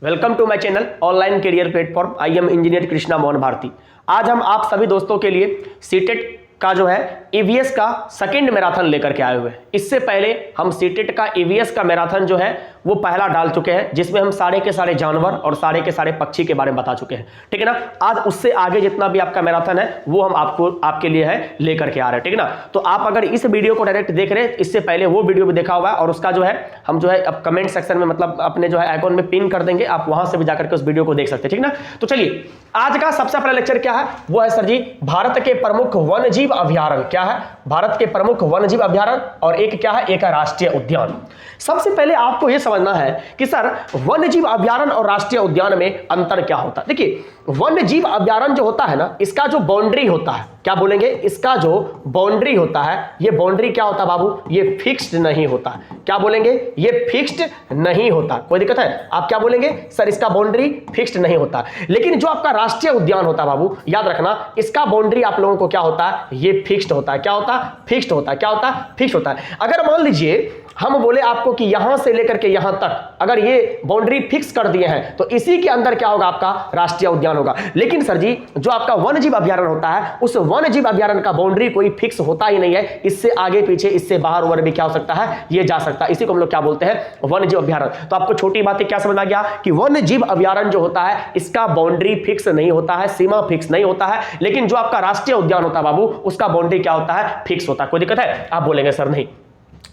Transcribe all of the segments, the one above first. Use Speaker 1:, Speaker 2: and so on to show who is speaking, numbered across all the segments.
Speaker 1: Welcome to my channel online career platform. I am engineer Krishna Mohan Bharti. आज हम आप सभी दोस्तों के लिए सीटेट का जो है ईवीएस का सेकंड मैराथन लेकर के आए हुए हैं। इससे पहले हम सीटेट का ईवीएस का मैराथन जो है वो पहला डाल चुके हैं, जिसमें हम सारे के सारे जानवर और सारे के सारे पक्षी के बारे में बता चुके हैं। ठीक है ना। आज उससे आगे जितना भी आपका मैराथन है वो हम आपके लिए है लेकर के आ रहे हैं। ठीक है ना। तो आप अगर इस वीडियो को डायरेक्ट देख रहे हैं, इससे पहले वो वीडियो भी देखा हुआ है और उसका जो है हम जो है अब कमेंट सेक्शन में मतलब अपने जो है आइकॉन में पिन कर देंगे, आप वहां से भी जाकर के उस वीडियो को देख सकते हैं। ठीक ना। तो चलिए आज का सबसे पहला लेक्चर क्या है वो है सर जी भारत के प्रमुख वन्यजीव अभयारण्य। क्या है? भारत के प्रमुख वन्यजीव अभयारण्य और एक क्या है, एक है राष्ट्रीय उद्यान। सबसे पहले आपको यह समझना है कि सर वन्यजीव अभयारण्य और राष्ट्रीय उद्यान में अंतर क्या होता है। देखिए वन्यजीव अभयारण्य जो होता है ना, इसका जो बाउंड्री होता है, क्या बोलेंगे, इसका जो बाउंड्री होता है, ये बाउंड्री क्या होता है बाबू, ये फिक्स्ड नहीं होता। क्या बोलेंगे, ये फिक्स्ड नहीं होता। कोई दिक्कत है? आप क्या बोलेंगे सर, इसका बाउंड्री फिक्स्ड नहीं होता। लेकिन जो आपका राष्ट्रीय उद्यान होता है बाबू, याद रखना, इसका बाउंड्री आप लोगों को क्या होता है, ये फिक्स्ड होता है। क्या होता है? फिक्स्ड होता है। क्या होता है? फिक्स्ड होता है। अगर मान लीजिए हम बोले आपको कि यहां से लेकर के यहां तक अगर ये बाउंड्री फिक्स कर दिए हैं तो इसी के अंदर क्या होगा, आपका राष्ट्रीय उद्यान होगा। लेकिन सर जी जो आपका वन्यजीव अभयारण्य होता है, उस वन्यजीव अभयारण्य का बाउंड्री कोई फिक्स होता ही नहीं है। इससे आगे पीछे, इससे बाहर ओवर भी क्या हो सकता है, ये जा सकता है। इसी को हम लोग क्या बोलते हैं, वन्यजीव अभयारण्य। तो आपको छोटी बातें क्या समझ आ गया कि वन्यजीव अभयारण्य जो होता है इसका बाउंड्री फिक्स नहीं होता है, सीमा फिक्स नहीं होता है। लेकिन जो आपका राष्ट्रीय उद्यान होता है बाबू, उसका बाउंड्री क्या होता है, फिक्स होता है। कोई दिक्कत है? आप बोलेंगे सर नहीं।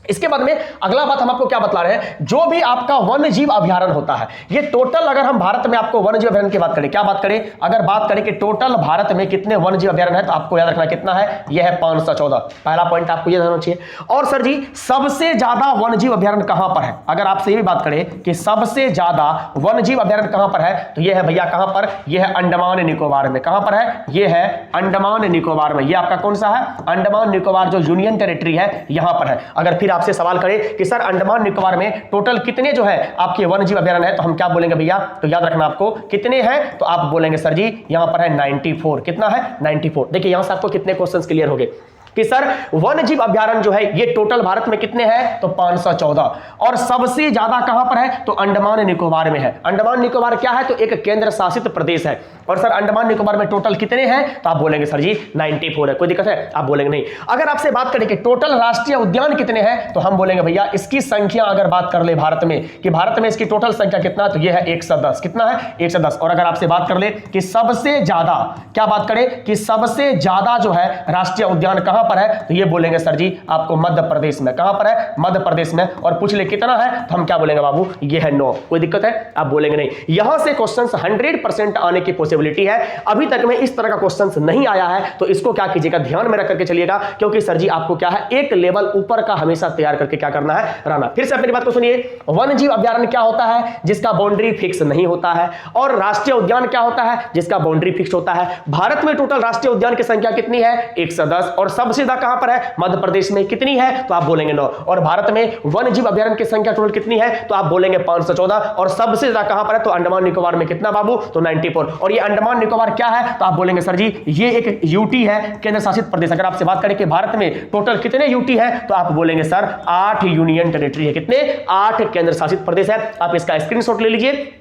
Speaker 1: इसके बाद में अगला बात हम आपको क्या बता रहे हैं, जो भी आपका वन्यजीव अभयारण्य होता है, ये टोटल अगर हम भारत में आपको वन्यजीव अभयारण्य की बात करें, क्या बात करें, अगर बात करें कि टोटल भारत में कितने वन्यजीव अभयारण्य है, तो आपको याद रखना कितना है, यह है 514। पहला पॉइंट आपको यह जानना चाहिए। और सर जी सबसे ज्यादा वन्यजीव अभयारण्य कहां पर है, अगर आपसे ये भी बात करें कि सबसे ज्यादा वन्यजीव अभयारण्य कहां पर है, तो यह है भैया कहां पर, यह है अंडमान निकोबार में। कहां पर है? यह है अंडमान निकोबार में। यह आपका कौन सा है, अंडमान निकोबार जो यूनियन टेरिटरी है, यहां पर है। अगर फिर आपसे सवाल करें कि सर अंडमान निकोबार में टोटल कितने जो है आपके वन्यजीव अभयारण्य है, तो हम क्या बोलेंगे भैया, तो याद रखना आपको कितने हैं, तो आप बोलेंगे सर जी यहां पर है 94। कितना है? 94। देखिए यहां से आपको कितने क्वेश्चंस क्लियर हो गए कि सर वन्यजीव अभयारण्य जो है ये टोटल भारत में कितने हैं, तो 514। और सबसे ज्यादा कहां पर है, तो अंडमान निकोबार में है। अंडमान निकोबार क्या है, तो एक केंद्र शासित प्रदेश है। और सर अंडमान निकोबार में टोटल कितने हैं, तो आप बोलेंगे सर जी 94 है। कोई दिक्कत है? आप बोलेंगे नहीं। अगर आपसे बात करें कि टोटल राष्ट्रीय उद्यान कितने हैं, तो हम बोलेंगे भैया इसकी संख्या अगर बात कर ले भारत में कि भारत में इसकी टोटल संख्या कितना, तो यह है 110। कितना है? 110। और अगर आपसे बात कर ले कि सबसे ज्यादा, क्या बात करें कि सबसे ज्यादा जो है राष्ट्रीय उद्यान कहां पर है, तो ये बोलेंगे सर जी आपको मध्य प्रदेश में। कहां पर है? मध्य प्रदेश में। और पूछ ले कितना है, तो हम क्या बोलेंगे बाबू, ये है 9। कोई दिक्कत है? आप बोलेंगे नहीं। यहां से क्वेश्चंस 100% आने की पॉसिबिलिटी है। अभी तक में इस तरह का क्वेश्चंस नहीं आया है, तो इसको क्या कीजिएगा, ध्यान में रख करके चलिएगा, क्योंकि सर जी आपको क्या है, एक लेवल ऊपर का हमेशा तैयार करके क्या करना है, रहना। फिर से अपनी बात को सुनिए, वन्यजीव अभयारण्य क्या होता है, जिसका बाउंड्री फिक्स नहीं होता है। और राष्ट्रीय उद्यान क्या होता है, जिसका बाउंड्री फिक्स होता है। भारत में टोटल राष्ट्रीय उद्यान की संख्या कितनी है, 110। और सबसे ज्यादा कहां पर है, मध्य प्रदेश में। कितनी है, तो आप बोलेंगे 9। और भारत में वन्यजीव अभयारण्य की संख्या टोटल कितनी है, तो आप बोलेंगे 514। और सबसे ज्यादा कहां पर है, तो अंडमान निकोबार में। कितना बाबू, तो 94। और ये अंडमान निकोबार क्या है, तो आप बोलेंगे सर जी ये एक यूटी है, केंद्र शासित प्रदेश। अगर आपसे बात करें कि भारत में टोटल कितने यूटी है, तो आप बोलेंगे सर 8 यूनियन टेरिटरी है। कितने? 8 केंद्र शासित प्रदेश है। आप इसका स्क्रीनशॉट ले लीजिए,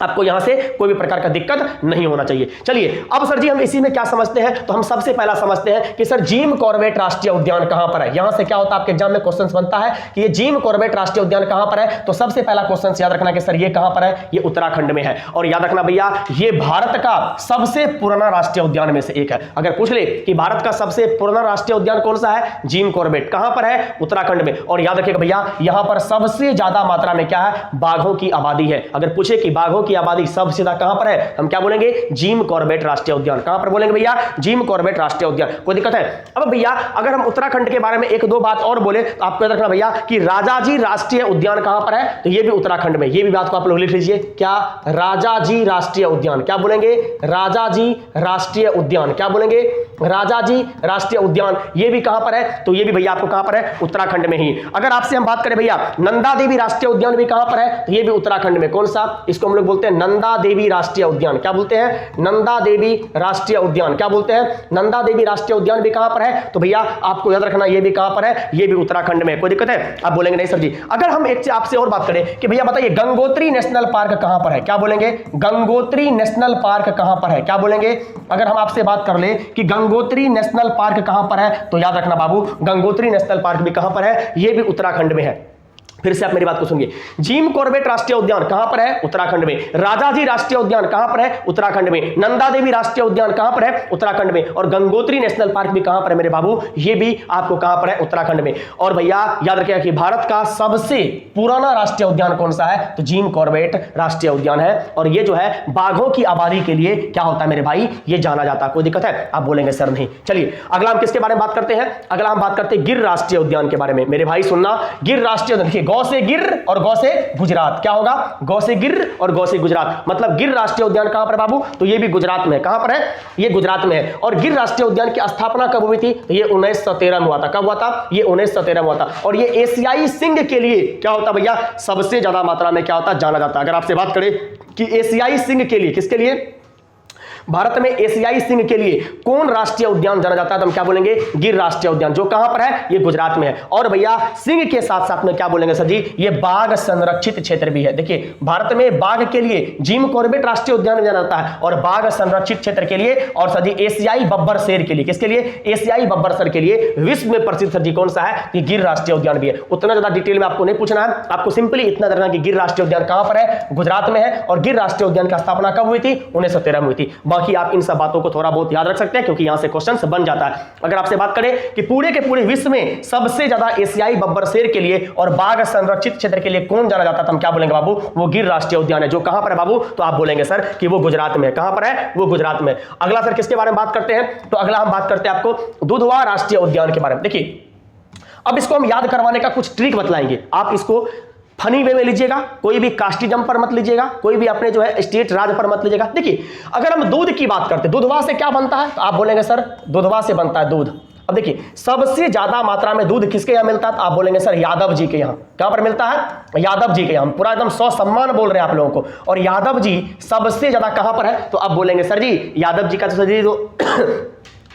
Speaker 1: आपको यहां से कोई भी प्रकार का दिक्कत नहीं होना चाहिए। चलिए अब सर जी हम इसी में क्या समझते हैं, तो हम सबसे पहला समझते हैं कि सर जिम कॉर्बेट राष्ट्रीय उद्यान कहां पर है। यहां से क्या होता है, आपके एग्जाम में क्वेश्चंस बनता है कि ये जिम कॉर्बेट राष्ट्रीय उद्यान कहां पर है, तो सबसे पहला क्वेश्चन याद रखना कि सर ये कहां पर है, ये उत्तराखंड में है। और याद रखना भैया ये भारत का सबसे पुराना राष्ट्रीय उद्यान में से एक है। अगर पूछ ले कि भारत का सबसे पुराना राष्ट्रीय उद्यान कौन सा है, जिम कॉर्बेट। कहां पर है, उत्तराखंड में। और याद रखिएगा भैया यहां पर सबसे ज्यादा मात्रा में क्या है, बाघों की आबादी है। अगर पूछे कि बाघों की आबादी सबसे कहां पर है, हम क्या बोलेंगे, जिम कॉर्बेट राष्ट्रीय उद्यान। कहां पर बोलेंगे भैया, जिम कॉर्बेट राष्ट्रीय उद्यान। कोई दिक्कत है? अब भैया अगर हम उत्तराखंड के बारे में एक दो बात और बोले, तो आपको याद रखना भैया कि राजाजी राष्ट्रीय उद्यान कहां पर है, तो ये भी उत्तराखंड में। ये भी बात को आप लोग लिख लीजिए, क्या, राजाजी राष्ट्रीय उद्यान। क्या बोलेंगे, राजाजी राष्ट्रीय उद्यान। क्या बोलेंगे, राजाजी राष्ट्रीय उद्यान। ये भी कहां पर है, तो ये भी भैया आपको कहां पर है, उत्तराखंड में ही। अगर आपसे हम बात करें भैया नंदा देवी राष्ट्रीय उद्यान भी कहां पर है, तो ये भी उत्तराखंड में। कौन सा, इसको हम लोग बोलते हैं नंदा देवी राष्ट्रीय उद्यान। क्या बोलते हैं? नंदा देवी राष्ट्रीय उद्यान। क्या बोलते हैं? नंदा देवी राष्ट्रीय उद्यान भी कहां पर है? तो भैया आपको याद रखना ये भी कहां पर है? ये भी उत्तराखंड में। कोई दिक्कत है? आप बोलेंगे नहीं सर जी। अगर हम एक आपसे और बात करें कि भैया बताइए गंगोत्री नेशनल पार्क कहां पर है? क्या बोलेंगे? गंगोत्री नेशनल पार्क कहां पर है? क्या बोलेंगे? अगर हम आपसे बात कर ले कि गंगोत्री नेशनल पार्क कहां पर है, तो याद रखना बाबू गंगोत्री नेशनल पार्क भी कहां पर है? ये भी उत्तराखंड में है। फिर से आप मेरी बात को सुनिए। जिम कॉर्बेट राष्ट्रीय उद्यान कहां पर है? उत्तराखंड में। राजाजी राष्ट्रीय उद्यान कहां पर है? उत्तराखंड में। नंदा देवी राष्ट्रीय उद्यान कहां पर है? उत्तराखंड में। और गंगोत्री नेशनल पार्क भी कहां पर है मेरे बाबू? ये भी आपको कहां पर है? उत्तराखंड में। और भैया याद रखिएगा कि भारत का सबसे पुराना राष्ट्रीय उद्यान कौन सा है? तो जिम कॉर्बेट राष्ट्रीय उद्यान है। और ये जो है बाघों की आबादी के लिए क्या होता है मेरे भाई? ये जाना जाता है। कोई दिक्कत है? आप बोलेंगे सर नहीं। चलिए अगला हम किसके बारे में बात करते हैं? अगला हम बात करते हैं गिर राष्ट्रीय उद्यान के बारे में। मेरे भाई सुनना, गिर राष्ट्रीय उद्यान, देखिए गौ से गिर और गौ से गुजरात। क्या होगा? गौ से गिर और गौ से गुजरात। मतलब गिर राष्ट्रीय उद्यान कहां पर बाबू? तो ये भी गुजरात में। कहां पर है? ये गुजरात में है। और गिर राष्ट्रीय उद्यान की स्थापना कब हुई थी? तो ये 1913 में हुआ था। कब हुआ था? ये 1913 में हुआ था। और ये एशियाई सिंह के लिए क्या होता भैया? सबसे ज्यादा मात्रा में क्या होता? जाना जाता। अगर आपसे बात करें कि एशियाई सिंह के लिए, किसके लिए? भारत में एशियाई सिंह के लिए कौन राष्ट्रीय उद्यान जाना जाता है? तो हम क्या बोलेंगे? गिर राष्ट्रीय उद्यान, जो कहां पर है? ये गुजरात में है। और भैया सिंह के साथ साथ में क्या बोलेंगे सर जी? ये बाघ संरक्षित क्षेत्र भी है। देखिए भारत में बाघ के लिए जिम कॉर्बेट राष्ट्रीय उद्यान में जाना जाता है, और बाघ संरक्षित क्षेत्र के लिए, और सर जी एशियाई बब्बर शेर के लिए। किसके लिए? एशियाई बब्बर शेर के लिए विश्व में प्रसिद्ध सर जी कौन सा है? ये गिर राष्ट्रीय उद्यान भी है। उतना ज्यादा डिटेल में आपको नहीं पूछना है, आपको सिंपली इतना जानना कि गिर राष्ट्रीय उद्यान कहां पर है? गुजरात में है। और गिर राष्ट्रीय उद्यान की स्थापना कब हुई थी? 1913 में हुई थी। बाकी आप इन सब बातों को थोड़ा बहुत याद रख सकते हैं, क्योंकि यहां से क्वेश्चन बन जाता है। अगर आपसे बात करें कि पूरे के पूरे विश्व में सबसे ज्यादा एशियाई बब्बर शेर के लिए और बाघ संरक्षित क्षेत्र के लिए कौन जाना जाता है, तो हम क्या बोलेंगे बाबू? वो गिर राष्ट्रीय उद्यान है। जो कहां पर है बाबू? तो आप बोलेंगे सर कि वो गुजरात में है। कहां पर है? वो गुजरात में। अगला सर किसके बारे में बात करते हैं? तो अगला हम बात करते हैं आपको दुधवा राष्ट्रीय उद्यान के बारे में। देखिए अब इसको हम याद करवाने का कुछ ट्रिक बतलाएंगे। आप इसको फनी वे में लीजिएगा, कोई भी कास्टिज्म पर मत लीजिएगा, कोई भी अपने जो है स्टेट राज्य पर मत लीजिएगा। देखिए अगर हम दूध की बात करते हैं, दुधवा से क्या बनता है? तो आप बोलेंगे सर दुधवा से बनता है दूध। अब देखिए सबसे ज्यादा मात्रा में दूध किसके यहां मिलता है? तो आप बोलेंगे सर यादव जी के यहां। कहां पर मिलता है? यादव जी के यहां। पूरा एकदम सम्मान बोल रहे हैं आप लोगों को। और यादव जी सबसे ज्यादा कहां पर है? तो आप बोलेंगे सर जी यादव जी का तो सर जी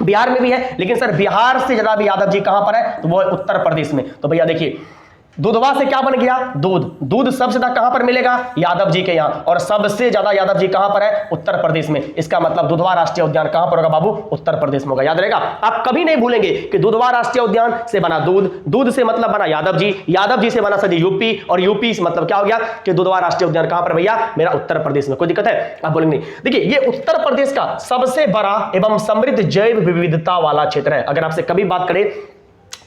Speaker 1: बिहार में भी है, लेकिन सर बिहार से ज्यादा भी यादव जी कहां पर है? तो वो उत्तर प्रदेश में। तो भैया देखिए दुधवा से क्या बन गया? दूध। दूध सबसे ज्यादा कहां पर मिलेगा? यादव जी के यहां। और सबसे ज्यादा यादव जी कहां पर है? उत्तर प्रदेश में। इसका मतलब दुधवा राष्ट्रीय उद्यान कहां पर होगा बाबू? उत्तर प्रदेश में होगा। याद रहेगा, आप कभी नहीं भूलेंगे कि दुधवा राष्ट्रीय उद्यान से बना दूध, दूध से मतलब बना यादव जी, यादव जी से बना सर यूपी, और यूपी से मतलब क्या हो गया कि दुधवा राष्ट्रीय उद्यान कहां पर भैया? मेरा उत्तर प्रदेश में। कोई दिक्कत है? आप बोलेंगे नहीं। देखिए ये उत्तर प्रदेश का सबसे बड़ा एवं समृद्ध जैव विविधता वाला क्षेत्र है। अगर आपसे कभी बात करें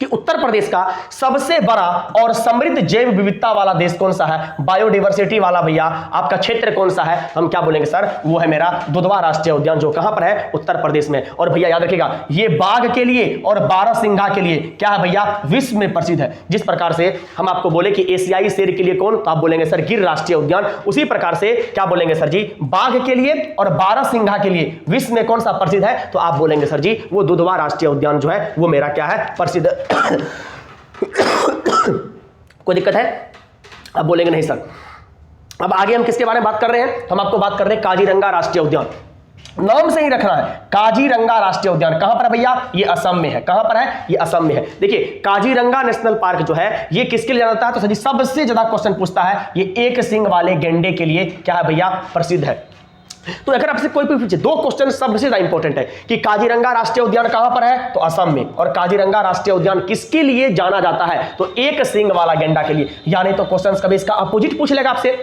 Speaker 1: कि उत्तर प्रदेश का सबसे बड़ा और समृद्ध जैव विविधता वाला देश कौन सा है? बायोडाइवर्सिटी वाला भैया आपका क्षेत्र कौन सा है? हम क्या बोलेंगे सर? वो है मेरा दुधवा राष्ट्रीय उद्यान, जो कहां पर है? उत्तर प्रदेश में। और भैया याद रखिएगा ये बाघ के लिए और बारहसिंघा के लिए क्या है भैया? विश्व में प्रसिद्ध है। जिस प्रकार से हम आपको बोले कि एशियाई शेर के लिए कौन? तो आप बोलेंगे सर गिर राष्ट्रीय उद्यान। उसी प्रकार से क्या बोलेंगे सर जी? बाघ के लिए और बारहसिंघा के लिए विश्व में कौन सा प्रसिद्ध है? तो आप बोलेंगे सर जी वो दुधवा राष्ट्रीय उद्यान जो है वो मेरा क्या है? प्रसिद्ध। कोई दिक्कत है? अब बोलेंगे नहीं सर। अब आगे हम किसके बारे में बात कर रहे हैं? हम आपको बात कर रहे हैं काजीरंगा राष्ट्रीय उद्यान। नाम से ही रखना है, काजीरंगा राष्ट्रीय उद्यान। कहां पर है भैया? ये असम में है। कहां पर है? ये असम में है। देखिए काजीरंगा नेशनल पार्क जो है ये किसके लिए जाता है? तो सर सबसे ज्यादा क्वेश्चन पूछता है ये एक सींग वाले गेंडे के लिए क्या है भैया? प्रसिद्ध है। तो अगर आपसे कोई पूछे, दो क्वेश्चन सबसे ज्यादा इंपॉर्टेंट है कि काजीरंगा राष्ट्रीय उद्यान कहां पर है? तो असम में। और काजीरंगा राष्ट्रीय उद्यान किसके लिए जाना जाता है? तो एक सींग वाला गेंडा के लिए। यानी तो क्वेश्चन कभी इसका अपोजिट पूछ लेगा आपसे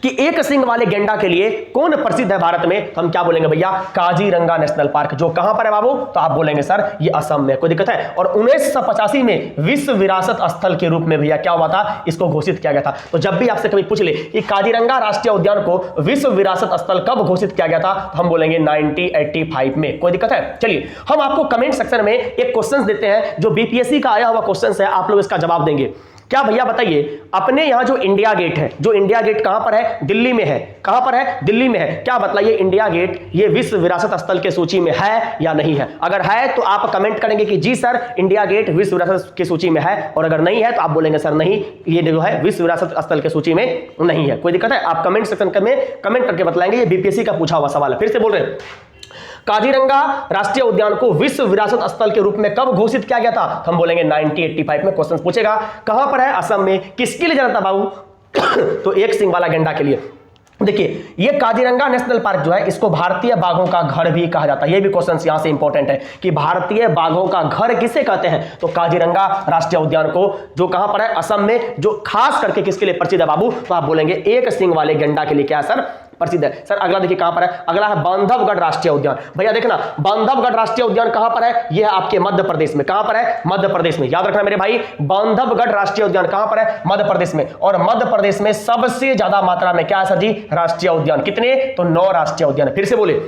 Speaker 1: कि एक सींग वाले गेंडा के लिए कौन प्रसिद्ध है भारत में? तो हम क्या बोलेंगे भैया? काजीरंगा नेशनल पार्क, जो कहां पर है बाबू? तो आप बोलेंगे सर ये असम में। कोई दिक्कत है? और 1985 में विश्व विरासत स्थल के रूप में भैया क्या हुआ था? इसको घोषित किया गया था। तो जब भी आपसे कभी पूछ ले कि काजीरंगा राष्ट्रीय उद्यान को विश्व विरासत स्थल कब घोषित किया गया था, तो हम बोलेंगे 1985 में। कोई दिक्कत है? चलिए हम आपको कमेंट सेक्शन में एक क्वेश्चन देते हैं जो बीपीएससी का आया हुआ क्वेश्चन है, आप लोग इसका जवाब देंगे। क्या भैया बताइए, अपने यहां जो इंडिया गेट है, जो इंडिया गेट कहां पर है? दिल्ली में है। कहां पर है? दिल्ली में है। क्या बताइए, इंडिया गेट ये विश्व विरासत स्थल के सूची में है या नहीं है? अगर है तो आप कमेंट करेंगे कि जी सर इंडिया गेट विश्व विरासत की सूची में है, और अगर नहीं है तो आप बोलेंगे सर नहीं, ये जो है विश्व विरासत स्थल के सूची में नहीं है। कोई दिक्कत है? आप कमेंट सेक्शन में कमेंट करके बताएंगे। ये बीपीएससी का पूछा हुआ सवाल है। फिर से बोल रहे हैं, काजीरंगा राष्ट्रीय उद्यान को विश्व विरासत स्थल के रूप में कब घोषित किया गया था? हम बोलेंगे 1985 में। क्वेश्चन पूछेगा कहां पर है? असम में। किसके लिए जाना था बाबू? तो एक सिंग वाला गैंडा के लिए। देखिए, ये काजीरंगा नेशनल पार्क जो है, इसको भारतीय बाघों का घर भी कहा जाता है। ये भी क्वेश्चन यहां से इंपॉर्टेंट है कि भारतीय बाघों का घर किसे कहते हैं? तो काजीरंगा राष्ट्रीय उद्यान को, जो कहां पर है? असम में। जो खास करके किसके लिए प्रसिद्ध है बाबू? तो आप बोलेंगे एक सिंग वाले गैंडा के लिए क्या है सर? प्रसिद्ध है। सर अगला देखिए कहां पर है? अगला है बांधवगढ़ राष्ट्रीय उद्यान। भैया देखना, बांधवगढ़ राष्ट्रीय उद्यान कहां पर है? यह है आपके मध्य प्रदेश में। कहां पर है? मध्य प्रदेश में। याद रखना मेरे भाई, बांधवगढ़ राष्ट्रीय उद्यान कहां पर है? मध्य प्रदेश में। और मध्य प्रदेश में सबसे ज्यादा मात्रा में क्या है सर जी? राष्ट्रीय उद्यान। कितने? तो 9 राष्ट्रीय उद्यान। फिर से बोले,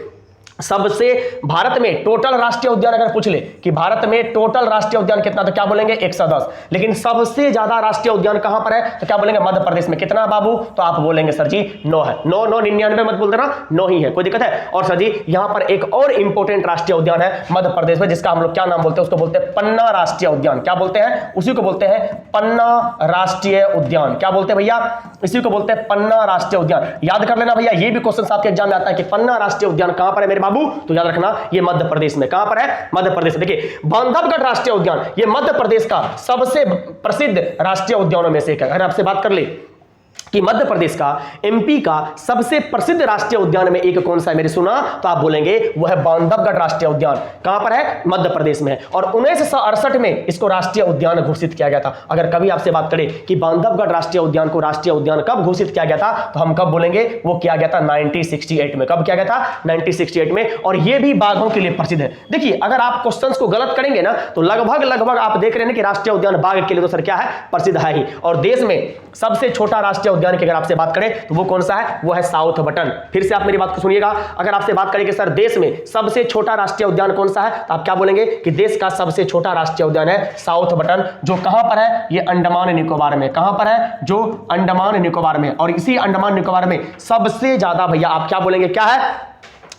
Speaker 1: सबसे भारत में टोटल राष्ट्रीय उद्यान अगर पूछ ले कि भारत में टोटल राष्ट्रीय उद्यान कितना, तो क्या बोलेंगे? 110। लेकिन सबसे ज्यादा राष्ट्रीय उद्यान कहां पर है? तो क्या बोलेंगे? मध्य प्रदेश में। कितना बाबू? तो आप बोलेंगे सर जी 9 है। 9 99 मत बोल देना, 9 ही है। कोई दिक्कत है? और सर जी यहां पर एक और इंपॉर्टेंट राष्ट्रीय उद्यान है मध्य प्रदेश में, जिसका हम लोग क्या नाम बोलते हैं? उसको बोलते हैं पन्ना राष्ट्रीय उद्यान। क्या बोलते हैं? उसी को बोलते हैं पन्ना राष्ट्रीय उद्यान। क्या बोलते हैं भैया? इसी को बोलते हैं पन्ना राष्ट्रीय उद्यान। याद कर लेना भैया, ये भी क्वेश्चन आपके एग्जाम में आता है कि पन्ना राष्ट्रीय उद्यान कहां पर है मेरे बाबू? तो याद रखना, ये मध्य प्रदेश में। कहां पर है? मध्य प्रदेश। देखिए, बांधवगढ़ राष्ट्रीय उद्यान ये मध्य प्रदेश का सबसे प्रसिद्ध राष्ट्रीय उद्यानों में से एक है। अगर आपसे बात कर ले कि मध्य प्रदेश का, एमपी का सबसे प्रसिद्ध राष्ट्रीय उद्यान में एक कौन सा है मेरे सुना, तो आप बोलेंगे वो है बांधवगढ़ राष्ट्रीय उद्यान। कहां पर है? मध्य प्रदेश में है। और 1968 में इसको राष्ट्रीय उद्यान घोषित किया गया था। अगर कभी आपसे बात करें कि बांधवगढ़ राष्ट्रीय उद्यान को राष्ट्रीय उद्यान कब घोषित किया गया था, तो हम कब बोलेंगे? वो किया गया था 1968 में। कब किया गया था? 1968 में। और ये भी बाघों के लिए प्रसिद्ध है। देखिए, अगर आप क्वेश्चंस को गलत करेंगे ना, तो लगभग आप देख रहे हैं कि राष्ट्रीय उद्यान बाघ के लिए तो सर क्या है? प्रसिद्ध है ही। और देश में सबसे छोटा राष्ट्रीय उद्यान की अगर आपसे बात करें तो वो कौन सा है? वो है साउथ बटन। फिर से आप मेरी बात को सुनिएगा, अगर आपसे बात करें कि सर देश में सबसे छोटा राष्ट्रीय उद्यान कौन सा है, तो आप क्या बोलेंगे कि देश का सबसे छोटा राष्ट्रीय उद्यान है साउथ बटन, जो कहां पर है? ये अंडमान निकोबार में। कहां पर है? जो अंडमान निकोबार में। और इसी अंडमान निकोबार में सबसे ज्यादा भैया आप क्या बोलेंगे? क्या है?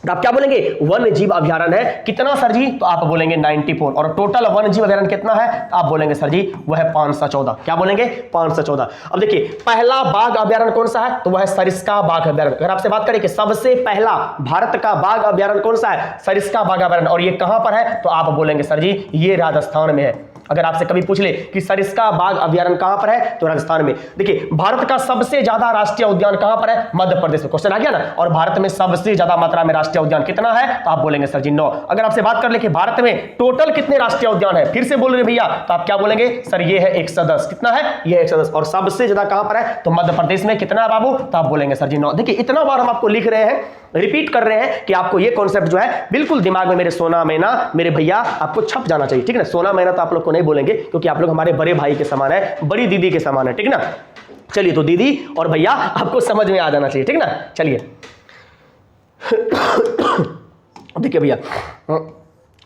Speaker 1: आप क्या बोलेंगे? वन्य जीव अभ्यारण्य है। कितना सर जी? तो आप बोलेंगे 94। और टोटल वन्य जीव अभ्यारण्य कितना है? तो आप बोलेंगे सर जी वो है 514। क्या बोलेंगे? 514। अब देखिए, पहला बाघ अभ्यारण्य कौन सा है? तो वह है सरिस्का बाघ अभ्यारण्य। अगर आपसे बात करें कि सबसे पहला भारत का बाघ अभ्यारण्य कौन सा है? सरिस्का बाघ अभ्यारण्य। और ये कहां पर है? तो आप बोलेंगे सर जी ये राजस्थान में है। अगर आपसे कभी पूछ ले कि सरिस्का बाघ अभ्यारण्य कहां पर है, तो राजस्थान में। देखिए, भारत का सबसे ज्यादा राष्ट्रीय उद्यान कहां पर है? मध्य प्रदेश में। क्वेश्चन आ गया ना। और भारत में सबसे ज्यादा मात्रा में राष्ट्रीय उद्यान कितना है? तो आप बोलेंगे सर जी 9। अगर आपसे बात कर ले कि भारत में टोटल कितने राष्ट्रीय उद्यान है, फिर से बोल रहे भैया, तो आप क्या बोलेंगे? सर ये है 110। कितना है? ये 110। और सबसे ज्यादा कहां पर है? तो मध्य प्रदेश में। कितना है बाबू? तो आप बोलेंगे सर जी 9। देखिए, इतना बार हम आपको लिख रहे हैं, रिपीट कर रहे हैं कि आपको ये कॉन्सेप्ट जो है बिल्कुल दिमाग में मेरे सोना मैना मेरे भैया आपको छप जाना चाहिए। ठीक है ना? सोना मैना तो आप लोग को नहीं बोलेंगे, क्योंकि आप लोग हमारे बड़े भाई के समान है, बड़ी दीदी के समान है। ठीक ना? चलिए, तो दीदी और भैया आपको समझ में आ जाना चाहिए। ठीक ना? चलिए देखिए भैया,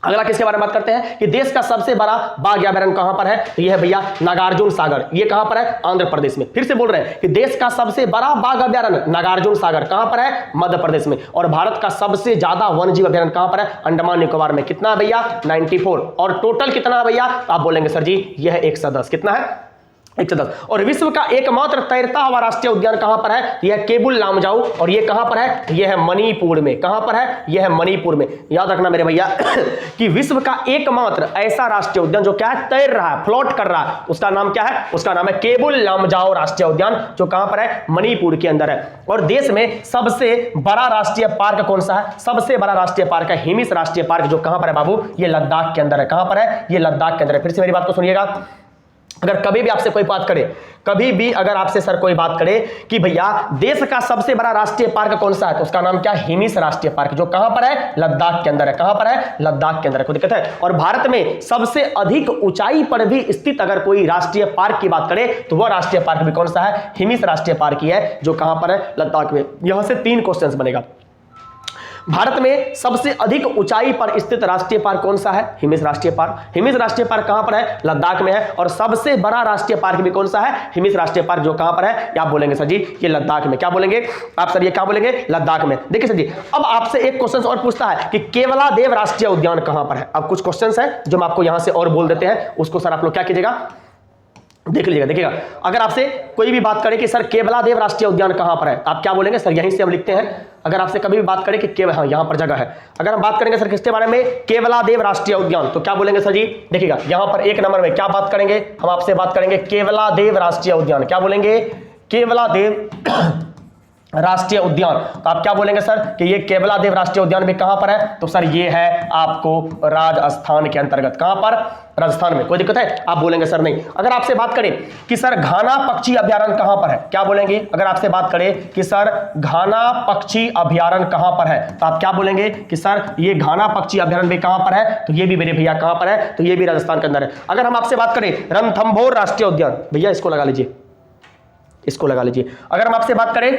Speaker 1: अगला किसके बारे में बात करते हैं कि देश का सबसे बड़ा बाघ अभयारण्य कहां पर है? तो यह है भैया नागार्जुन सागर। ये कहां पर है? आंध्र प्रदेश में। फिर से बोल रहे हैं कि देश का सबसे बड़ा बाघ अभयारण्य नागार्जुन सागर कहां पर है? मध्य प्रदेश में। और भारत का सबसे ज्यादा वन्यजीव अभयारण्य कहां पर है? अंडमान निकोबार में। कितना भैया? 94। और टोटल कितना भैया? आप बोलेंगे सर जी यह है 110। कितना है? 110। और विश्व का एकमात्र तैरता हुआ राष्ट्रीय उद्यान कहां पर है? यह केबुल लामजाऊ। और यह कहां पर है? यह है मणिपुर में। कहां पर है? यह है मणिपुर में। याद रखना मेरे भैया कि विश्व का एकमात्र ऐसा राष्ट्रीय उद्यान जो क्या है? तैर रहा है, फ्लोट कर रहा है, उसका नाम क्या है? उसका नाम है केबुल लामजाऊ राष्ट्रीय उद्यान, जो कहां पर है? मणिपुर के अंदर है। और देश में सबसे बड़ा राष्ट्रीय पार्क कौन सा है? सबसे बड़ा राष्ट्रीय पार्क है हिमिस राष्ट्रीय पार्क, जो कहां पर है बाबू? ये लद्दाख के अंदर है। कहां पर है? ये लद्दाख के अंदर है। फिर से मेरी बात को सुनिएगा, अगर कभी भी आपसे कोई बात करे, कभी भी अगर आपसे सर कोई बात करे कि भैया देश का सबसे बड़ा राष्ट्रीय पार्क कौन सा है, तो उसका नाम क्या है? हिमिस राष्ट्रीय पार्क, जो कहां पर है? लद्दाख के अंदर है। कहां पर है? लद्दाख के अंदर है। कोई दिक्कत है? और भारत में सबसे अधिक ऊंचाई पर भी स्थित अगर कोई राष्ट्रीय पार्क की बात करे, तो वह राष्ट्रीय पार्क भी कौन सा है? हिमिस राष्ट्रीय पार्क ही है, जो कहां पर है? लद्दाख में। यहां से 3 क्वेश्चन बनेगा। भारत में सबसे अधिक ऊंचाई पर स्थित राष्ट्रीय पार्क कौन सा है? हिमिस राष्ट्रीय पार्क। हिमिस राष्ट्रीय पार्क कहां पर है? लद्दाख में है। और सबसे बड़ा राष्ट्रीय पार्क भी कौन सा है? हिमिस राष्ट्रीय पार्क, जो कहां पर है? आप बोलेंगे सर जी ये लद्दाख में। क्या बोलेंगे आप सर? ये क्या बोलेंगे? लद्दाख में। देखिए सर जी, अब आपसे एक क्वेश्चन और पूछता है कि केवलादेव राष्ट्रीय उद्यान कहां पर है। अब कुछ क्वेश्चंस हैं जो हम आपको यहां से और बोल देते हैं, उसको सर आप लोग क्या कीजिएगा, देख लीजिएगा। देखिएगा, अगर आपसे कोई भी बात करे कि सर केवलादेव राष्ट्रीय उद्यान कहां पर है, तो आप क्या बोलेंगे? सर यहीं से हम लिखते हैं। अगर आपसे कभी भी बात करें कि हाँ यहां पर जगह है, अगर हम बात करेंगे सर किसके बारे में? केवलादेव राष्ट्रीय उद्यान, तो क्या बोलेंगे सर जी? देखिएगा यहां पर एक नंबर में क्या बात करेंगे हम? आपसे बात करेंगे केवलादेव राष्ट्रीय उद्यान। क्या बोलेंगे? केवलादेव राष्ट्रीय उद्यान। तो आप क्या बोलेंगे सर कि ये केवलादेव राष्ट्रीय उद्यान भी कहां पर है? तो सर ये है आपको राजस्थान के अंतर्गत। कहां पर? राजस्थान में। कोई दिक्कत है? आप बोलेंगे सर नहीं। अगर आपसे बात करें कि सर घाना पक्षी अभयारण्य कहां पर है, क्या बोलेंगे? अगर आपसे बात करें कि सर घाना पक्षी अभयारण्य कहां पर है, तो आप क्या बोलेंगे कि सर ये घाना पक्षी अभयारण्य भी कहां पर है? तो ये भी मेरे भैया कहां पर है? तो ये भी राजस्थान के अंदर है। अगर हम आपसे बात करें रणथंभौर राष्ट्रीय उद्यान, भैया इसको लगा लीजिए, इसको लगा लीजिए। अगर हम आपसे बात करें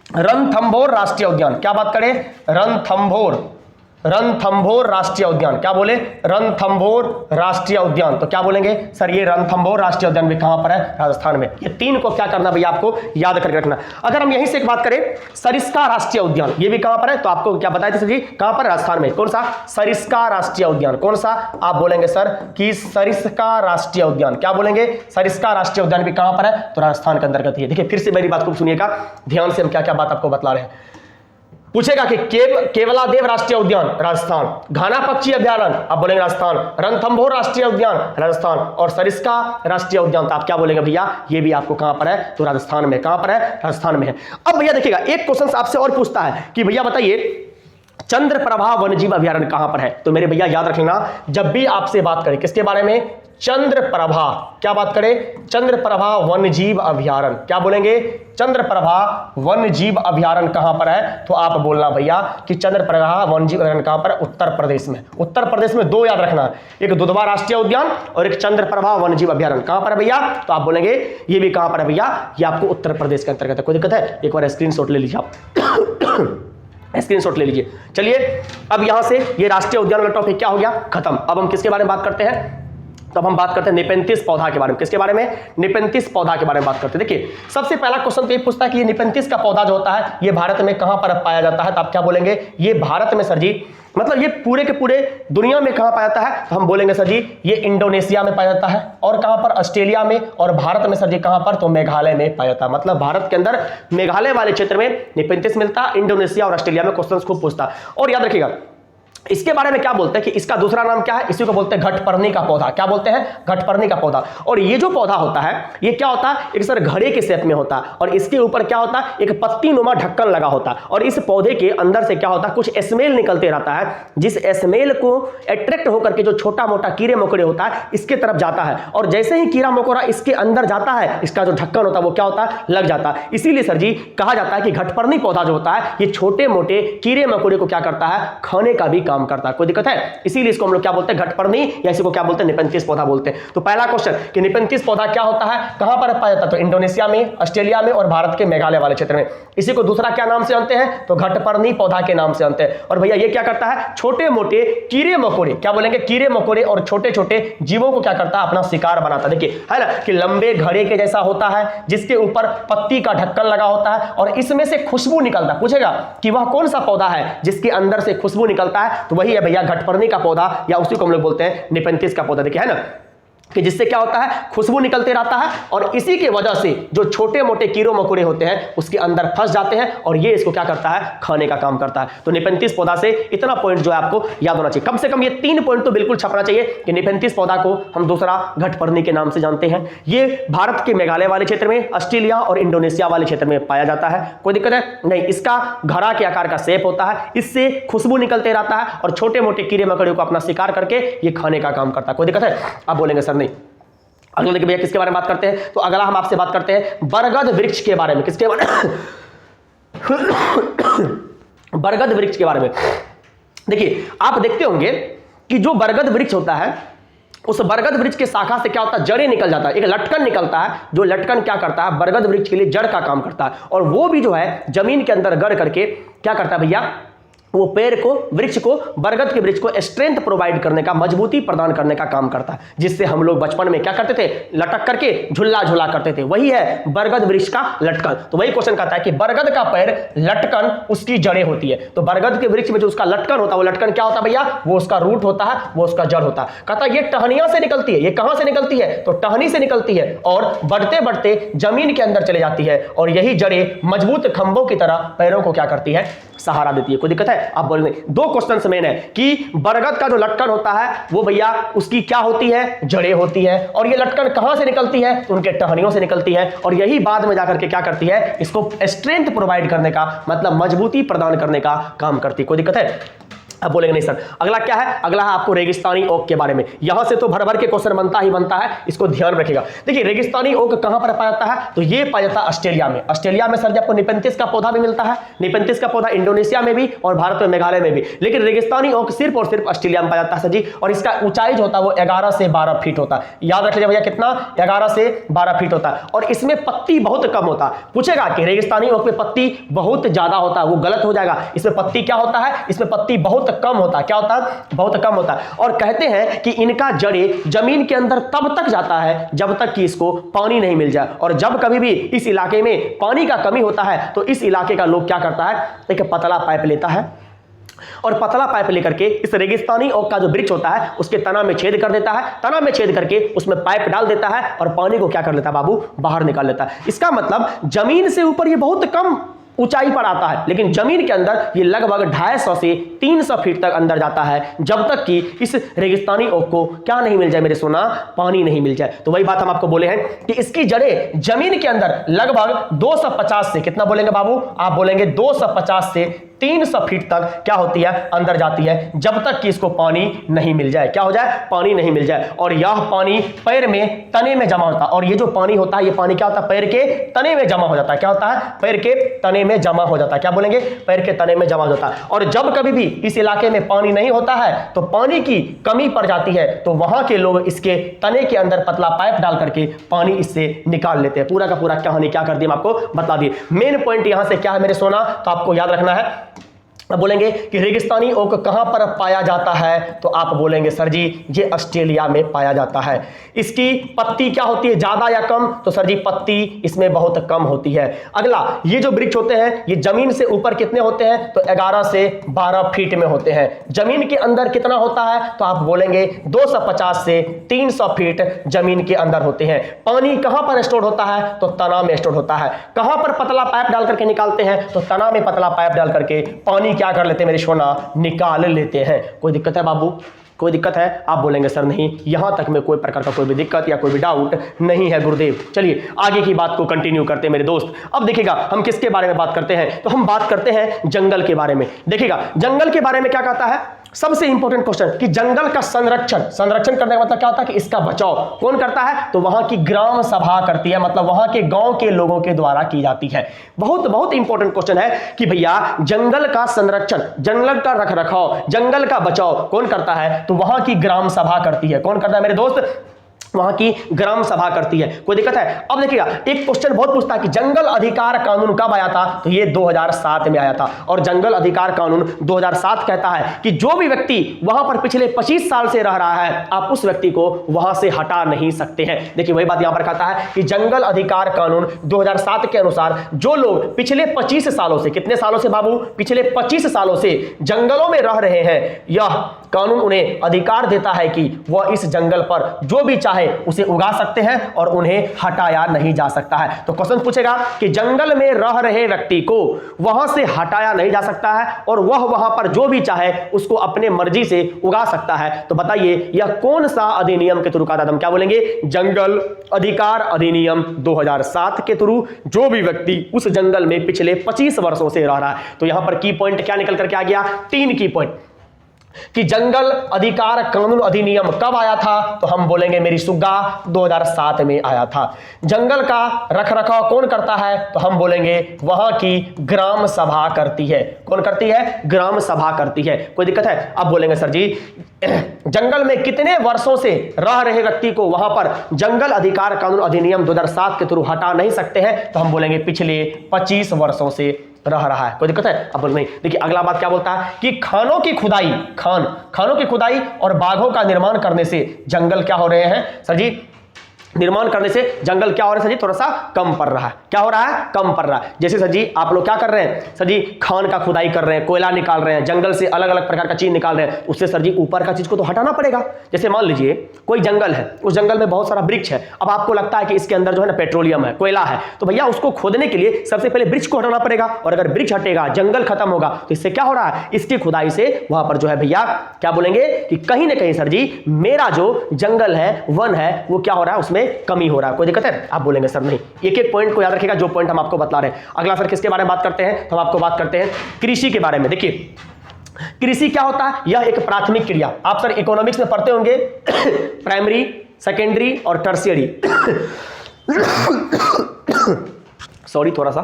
Speaker 1: रणथंभौर राष्ट्रीय उद्यान, क्या बात करें? रणथंभौर राष्ट्रीय उद्यान। क्या बोले? रणथंभौर राष्ट्रीय उद्यान। तो क्या बोलेंगे सर ये रणथंभौर राष्ट्रीय उद्यान भी कहां पर है? राजस्थान में। ये तीन को क्या करना भैया आपको याद करके रखना। अगर हम यहीं से एक बात करें सरिस्का राष्ट्रीय उद्यान, ये भी कहां पर है? तो आपको क्या बताया था जी कहां पर? राजस्थान में। कौन सा? सरिस्का राष्ट्रीय उद्यान। कौन सा? आप बोलेंगे सर कि सरिस्का राष्ट्रीय उद्यान। क्या बोलेंगे? सरिस्का राष्ट्रीय उद्यान भी कहां पर है? तो राजस्थान के अंतर्गत है। देखिए फिर से मेरी बात को सुनिएगा ध्यान से, हम क्या क्या बात आपको बतला रहे हैं। पूछेगा कि केवलादेव राष्ट्रीय उद्यान राजस्थान, घाना पक्षी अभयारण्य आप बोलेंगे राजस्थान, रणथंभौर राष्ट्रीय उद्यान राजस्थान, और सरिस्का राष्ट्रीय उद्यान तो आप क्या बोलेंगे भैया? ये भी आपको कहां पर है? तो राजस्थान में। कहां पर है? राजस्थान में है। अब भैया देखिएगा एक क्वेश्चन आपसे और पूछता है कि भैया बताइए चंद्रप्रभा वन्यजीव अभयारण्य कहां पर है? तो मेरे भैया याद रखना, जब भी आपसे बात करें किसके बारे में? चंद्रप्रभा। क्या बात करें? चंद्रप्रभा वन्यजीव अभयारण्य। क्या बोलेंगे? चंद्रप्रभा वन्यजीव अभयारण्य कहां पर है? तो आप बोलना भैया कि चंद्रप्रभा वन्यजीव अभयारण्य कहां पर है? उत्तर प्रदेश में। उत्तर प्रदेश में दो याद रखना, एक दुधवा राष्ट्रीय उद्यान और एक चंद्रप्रभा वन्यजीव अभयारण्य। कहां पर है भैया? तो आप बोलेंगे ये भी कहां पर है भैया? ये आपको उत्तर प्रदेश के अंतर्गत है। कोई दिक्कत है? एक बार स्क्रीनशॉट ले लीजिए आप स्क्रीनशॉट ले लीजिए। चलिए अब यहां से ये राष्ट्रीय उद्यान वाला टॉपिक क्या हो गया? खत्म। अब हम किसके बारे में बात करते हैं? तो अब हम बात करते हैं निपेंथिस पौधा के बारे में। किसके बारे में? निपेंथिस पौधा के बारे में बात करते हैं। देखिए सबसे पहला क्वेश्चन तो ये पूछता है कि ये निपेंथिस का पौधा जो होता है ये भारत में कहां पर पाया जाता है? तो आप क्या बोलेंगे? ये भारत में सर जी, मतलब ये पूरे के पूरे दुनिया में कहां पाया जाता है? तो हम बोलेंगे सर जी ये इंडोनेशिया में पाया जाता है। और कहां पर? ऑस्ट्रेलिया में। और भारत में सर जी कहां पर? तो मेघालय में पाया जाता है। मतलब भारत के अंदर मेघालय वाले क्षेत्र में निपेंथिस मिलता है, इंडोनेशिया और ऑस्ट्रेलिया में क्वेश्चन खूब पूछता है। और याद रखिएगा इसके बारे में क्या बोलते हैं कि इसका दूसरा नाम क्या है? इसी को बोलते हैं घटपर्णी का पौधा। क्या बोलते हैं? घटपर्णी का पौधा। और ये जो पौधा होता है ये क्या होता है? एक सर घड़े के शेप में होता है और इसके ऊपर क्या होता है? एक पत्ती नुमा ढक्कन लगा होता है। और इस पौधे के अंदर से क्या होता है? कुछ स्मेल निकलते रहता है, जिस स्मेल को अट्रैक्ट होकर के जो छोटा मोटा कीड़े मकोड़े होता है इसके तरफ जाता है। और जैसे ही कीड़ा मकोड़ा इसके अंदर जाता है, इसका जो ढक्कन होता है वो क्या होता है? लग जाता है। इसीलिए सर जी कहा जाता है कि घटपर्णी पौधा जो होता है ये छोटे मोटे कीड़े मकोड़े को क्या करता है? खाने का भी काम करता है। कोई दिक्कत है? इसीलिए इसको हम लोग क्या बोलते हैं? घटपर्णी, या इसी को क्या बोलते हैं? निपेंथिस पौधा बोलते हैं। तो पहला क्वेश्चन कि निपेंथिस पौधा क्या होता है, कहां पर पाया जाता है? तो इंडोनेशिया में, ऑस्ट्रेलिया में और भारत के मेघालय वाले क्षेत्र में। इसी को दूसरा क्या नाम से जानते हैं? तो घटपर्णी पौधा के नाम से जानते हैं। और भैया ये क्या करता है? छोटे मोटे कीड़े मकोड़े, क्या बोलेंगे? कीड़े मकोड़े और छोटे छोटे जीवों को क्या करता है? अपना शिकार बनाता है। देखिए है ना कि लंबे घड़े के जैसा होता है, जिसके ऊपर पत्ती का ढक्कन लगा होता है और इसमें से खुशबू निकलता है। पूछेगा कि वह कौन सा पौधा है जिसके अंदर से खुशबू निकलता है? तो वही है भैया घटपर्णी का पौधा, या उसी को हम लोग बोलते हैं निपेंथिस का पौधा। देखिए है ना कि जिससे क्या होता है? खुशबू निकलते रहता है और इसी के वजह से जो छोटे मोटे कीड़े मकोड़े होते हैं उसके अंदर फंस जाते हैं और ये इसको क्या करता है? खाने का काम करता है। तो निपेंथिस पौधा से इतना पॉइंट जो है आपको याद होना चाहिए। कम से कम ये 3 पॉइंट तो बिल्कुल छपना चाहिए कि निपेंथिस पौधा को हम दूसरा घटपर्णी के नाम से जानते हैं। ये भारत के मेघालय वाले क्षेत्र में, ऑस्ट्रेलिया और इंडोनेशिया वाले क्षेत्र में पाया जाता है। कोई दिक्कत है? नहीं। इसका घड़ा के आकार का शेप होता है, इससे खुशबू निकलते रहता है और छोटे मोटे कीड़े मकोड़े को अपना शिकार करके ये खाने का काम करता है। कोई दिक्कत है? आप बोलेंगे सर नहीं। अगला देखिए भैया किसके बारे में बात करते हैं? तो अगला हम आपसे बात करते हैं बरगद वृक्ष के बारे में। किसके बारे में? बरगद वृक्ष के बारे में। देखिए आप देखते होंगे कि जो बरगद वृक्ष होता है उस बरगद वृक्ष के शाखा से क्या होता है? जड़ें निकल जाता है, एक लटकन निकलता है, जो लटकन क्या करता है? बरगद वृक्ष के लिए जड़ का काम करता है। और वो भी जो है जमीन के अंदर गड़ करके क्या करता है भैया? वो पेड़ को, वृक्ष को, बरगद के वृक्ष को स्ट्रेंथ प्रोवाइड करने का, मजबूती प्रदान करने का काम करता है, जिससे हम लोग बचपन में क्या करते थे, लटक करके झुल्ला झुला करते थे। वही है बरगद वृक्ष का लटकन। तो वही क्वेश्चन कहता है कि बरगद का पेड़ लटकन उसकी जड़ें होती है। तो बरगद के वृक्ष में जो उसका लटकन होता है, वो लटकन क्या होता है भैया, वो उसका रूट होता है, वो उसका जड़ होता है। कहता है ये टहनियों से निकलती है। ये कहां से निकलती है, तो टहनी से निकलती है और बढ़ते बढ़ते जमीन के अंदर चले जाती है, और यही जड़ें मजबूत खंभों की तरह पैरों को क्या करती है, सहारा देती है। कोई दिक्कत है? आप बोलेंगे दो क्वेश्चन मेन है कि बरगद का जो लटकन होता है वो भैया उसकी क्या होती है, जड़ें होती है, और ये लटकन कहां से निकलती है, तो उनके टहनियों से निकलती है, और यही बाद में जाकर के क्या करती है, इसको स्ट्रेंथ प्रोवाइड करने का, मतलब मजबूती प्रदान करने का काम करती है। कोई दिक्कत है? अब बोलेंगे नहीं सर। अगला क्या है? अगला है आपको रेगिस्तानी ओक के बारे में। यहां से तो भर भर के क्वेश्चन बनता ही बनता है, इसको ध्यान रखिएगा। देखिए रेगिस्तानी ओक कहां पर पाया जाता है, तो ये पाया जाता है ऑस्ट्रेलिया में। ऑस्ट्रेलिया में सर जी आपको निपेंथिस का पौधा भी मिलता है, निपेंथिस का पौधा इंडोनेशिया में भी और भारत में मेघालय में भी, लेकिन रेगिस्तानी ओक सिर्फ और सिर्फ ऑस्ट्रेलिया में पाया जाता है सर जी। और इसका ऊंचाई जो होता है वो 11 से 12 फीट होता है। याद रख लीजिए भैया कितना, 11 से 12 फीट होता है। और इसमें पत्ती बहुत कम होता है। पूछेगा कि रेगिस्तानी ओक में पत्ती बहुत ज्यादा होता है, वो गलत हो जाएगा। इसमें पत्ती क्या होता है, इसमें पत्ती बहुत कम होता है। क्या होता है? बहुत कम होता है। और कहते हैं कि इनका जड़ें जमीन के अंदर तब तक जाता है जब तक कि इसको पानी नहीं मिल जाए, और जब कभी भी इस इलाके में पानी का कमी होता है तो इस इलाके का लोग क्या करता है, एक पतला पाइप लेता है और पतला पाइप लेकर के इस रेगिस्तानी ओक का जो वृक्ष होता है उसके तना में छेद कर देता है, तना में छेद करके उसमें पाइप डाल देता है और पानी को क्या कर लेता है बाबू, बाहर निकाल लेता है। इसका मतलब जमीन से ऊपर ये बहुत कम ऊंचाई पर आता है, लेकिन जमीन के अंदर ये लगभग 250 से 300 फीट तक अंदर जाता है, जब तक कि इस रेगिस्तानी ओक को क्या नहीं मिल जाए मेरे सोना, पानी नहीं मिल जाए। तो वही बात हम आपको बोले हैं कि इसकी जड़ें जमीन के अंदर लगभग 250 से, कितना बोलेंगे बाबू, आप बोलेंगे 250 से 300 फीट तक क्या होती है, अंदर जाती है, जब तक कि इसको पानी नहीं मिल जाए। क्या हो जाए, पानी नहीं मिल जाए। और यह पानी पैर में, तने में जमा होता है। और ये जो पानी होता है, ये पानी क्या होता है, पैर के तने में जमा हो जाता है। क्या होता है, पैर के तने में जमा हो जाता है। क्या बोलेंगे, पैर के तने में जमा हो जाता है। और जब कभी भी इस इलाके में पानी नहीं होता है तो पानी की कमी पड़ जाती है, तो वहां के लोग इसके तने के अंदर पतला पाइप डाल करके पानी इससे निकाल लेते हैं। पूरा का पूरा कहानी क्या कर दी, मैं आपको बता दी। मेन पॉइंट यहां से क्या है मेरे सोना, तो आपको याद रखना है। अब बोलेंगे कि रेगिस्तानी ओक कहां पर पाया जाता है, तो आप बोलेंगे सर जी ये ऑस्ट्रेलिया में पाया जाता है। इसकी पत्ती क्या होती है, ज्यादा या कम, तो सर जी पत्ती इसमें बहुत कम होती है। अगला, ये जो वृक्ष होते हैं ये जमीन से ऊपर कितने होते हैं, तो 11 से 12 फीट में होते हैं। जमीन के अंदर कितना होता है, तो आप बोलेंगे 250 से 300 फीट जमीन के अंदर होते हैं। पानी कहां पर स्टोर होता है, तो तना में स्टोर होता है। कहां पर पतला पाइप डाल करके निकालते हैं, तो तना में पतला पाइप डाल करके पानी क्या कर लेते हैं मेरे सोना, निकाल लेते हैं। कोई दिक्कत है बाबू, कोई दिक्कत है? आप बोलेंगे सर नहीं, यहां तक में कोई प्रकार का कोई भी दिक्कत या कोई भी डाउट नहीं है गुरुदेव। चलिए आगे की बात को कंटिन्यू करते हैं मेरे दोस्त। अब देखिएगा हम किसके बारे में बात करते हैं, तो हम बात करते हैं जंगल के बारे में। देखिएगा जंगल के बारे में क्या कहता है, सबसे इंपॉर्टेंट क्वेश्चन कि जंगल का संरक्षण करने का मतलब क्या होता है कि इसका बचाव कौन करता है, तो वहां की ग्राम सभा करती है, मतलब वहां के गांव के लोगों के द्वारा की जाती है। बहुत बहुत इंपॉर्टेंट क्वेश्चन है कि भैया जंगल का संरक्षण, जंगल का रखरखाव, जंगल का बचाव कौन करता है, तो वहां की ग्राम सभा करती है। कौन करता है मेरे दोस्त, वहां की ग्राम सभा करती है। कोई दिक्कत है? अब देखिएगा एक क्वेश्चन बहुत पूछता है कि जंगल अधिकार कानून कब आया था, तो ये 2007 में आया था। और जंगल अधिकार कानून 2007 कहता है कि जो भी व्यक्ति वहां पर पिछले 25 साल से रह रहा है, आप उस व्यक्ति को वहां से हटा नहीं सकते हैं। देखिए वही बात यहां पर कहता है कि जंगल अधिकार कानून 2007 के अनुसार जो लोग पिछले 25 सालों से, कितने सालों से बाबू, पिछले 25 सालों से जंगलों में रह रहे हैं, यह कानून उन्हें अधिकार देता है कि वह इस जंगल पर जो भी चाहे उसे उगा सकते हैं और उन्हें हटाया नहीं जा सकता है। तो क्वेश्चन पूछेगा कि जंगल में रह रहे व्यक्ति को वहां से हटाया नहीं जा सकता है और वह वहां पर जो भी चाहे उसको अपने मर्जी से उगा सकता है। तो बताइए यह कौन सा अधिनियम के थ्रू का था, हम क्या बोलेंगे, जंगल अधिकार अधिनियम 2007 के थ्रू जो भी व्यक्ति उस जंगल में पिछले 25 वर्षों से रह रहा है। तो यहां पर की पॉइंट क्या निकल करके आ गया, 3 की पॉइंट कि जंगल अधिकार कानून अधिनियम कब आया था, तो हम बोलेंगे मेरी सुग्गा 2007 में आया था। जंगल का रखरखाव कौन करता है, तो हम बोलेंगे वहां की ग्राम सभा करती है। कौन करती है, ग्राम सभा करती है। कोई दिक्कत है? अब बोलेंगे सर जी जंगल में कितने वर्षों से रह रहे व्यक्ति को वहां पर जंगल अधिकार कानून अधिनियम 2007 के थ्रू हटा नहीं सकते हैं, तो हम बोलेंगे पिछले 25 वर्षों से रह रहा है। कोई दिक्कत है? अब बोल नहीं। देखिए अगला बात क्या बोलता है कि खानों की खुदाई, खानों की खुदाई और बाघों का निर्माण करने से जंगल क्या हो रहे हैं सर जी, निर्माण करने से जंगल क्या हो रहा है सर जी, थोड़ा सा कम पड़ रहा है। क्या हो रहा है? कम पड़ रहा है। जैसे सर जी आप लोग क्या कर रहे हैं सर जी, खान का खुदाई कर रहे हैं, कोयला निकाल रहे हैं, जंगल से अलग अलग प्रकार का चीज निकाल रहे हैं, उससे सर जी ऊपर का चीज को तो हटाना पड़ेगा। जैसे मान लीजिए कोई जंगल है, उस जंगल में बहुत सारा वृक्ष है, अब आपको लगता है कि इसके अंदर जो है ना पेट्रोलियम है, कोयला है, तो भैया उसको खोदने के लिए सबसे पहले वृक्ष को हटाना पड़ेगा, और अगर वृक्ष हटेगा जंगल खत्म होगा तो इससे क्या हो रहा है, इसकी खुदाई से वहां पर जो है भैया क्या बोलेंगे कि कहीं ना कहीं सर जी मेरा जो जंगल है, वन है, वो क्या हो रहा है, उसमें कमी हो रहा है। कोई दिक्कत है? आप बोलेंगे सर नहीं। एक एक पॉइंट को याद रखिएगा जो पॉइंट हम आपको बता रहे हैं। अगला सर किसके बारे में बात करते हैं, तो हम आपको बात करते हैं कृषि के बारे में। देखिए कृषि क्या होता है, यह एक प्राथमिक क्रिया, आप सर इकोनॉमिक्स में पढ़ते होंगे प्राइमरी, सेकेंडरी और टर्शियरी। सॉरी थोड़ा सा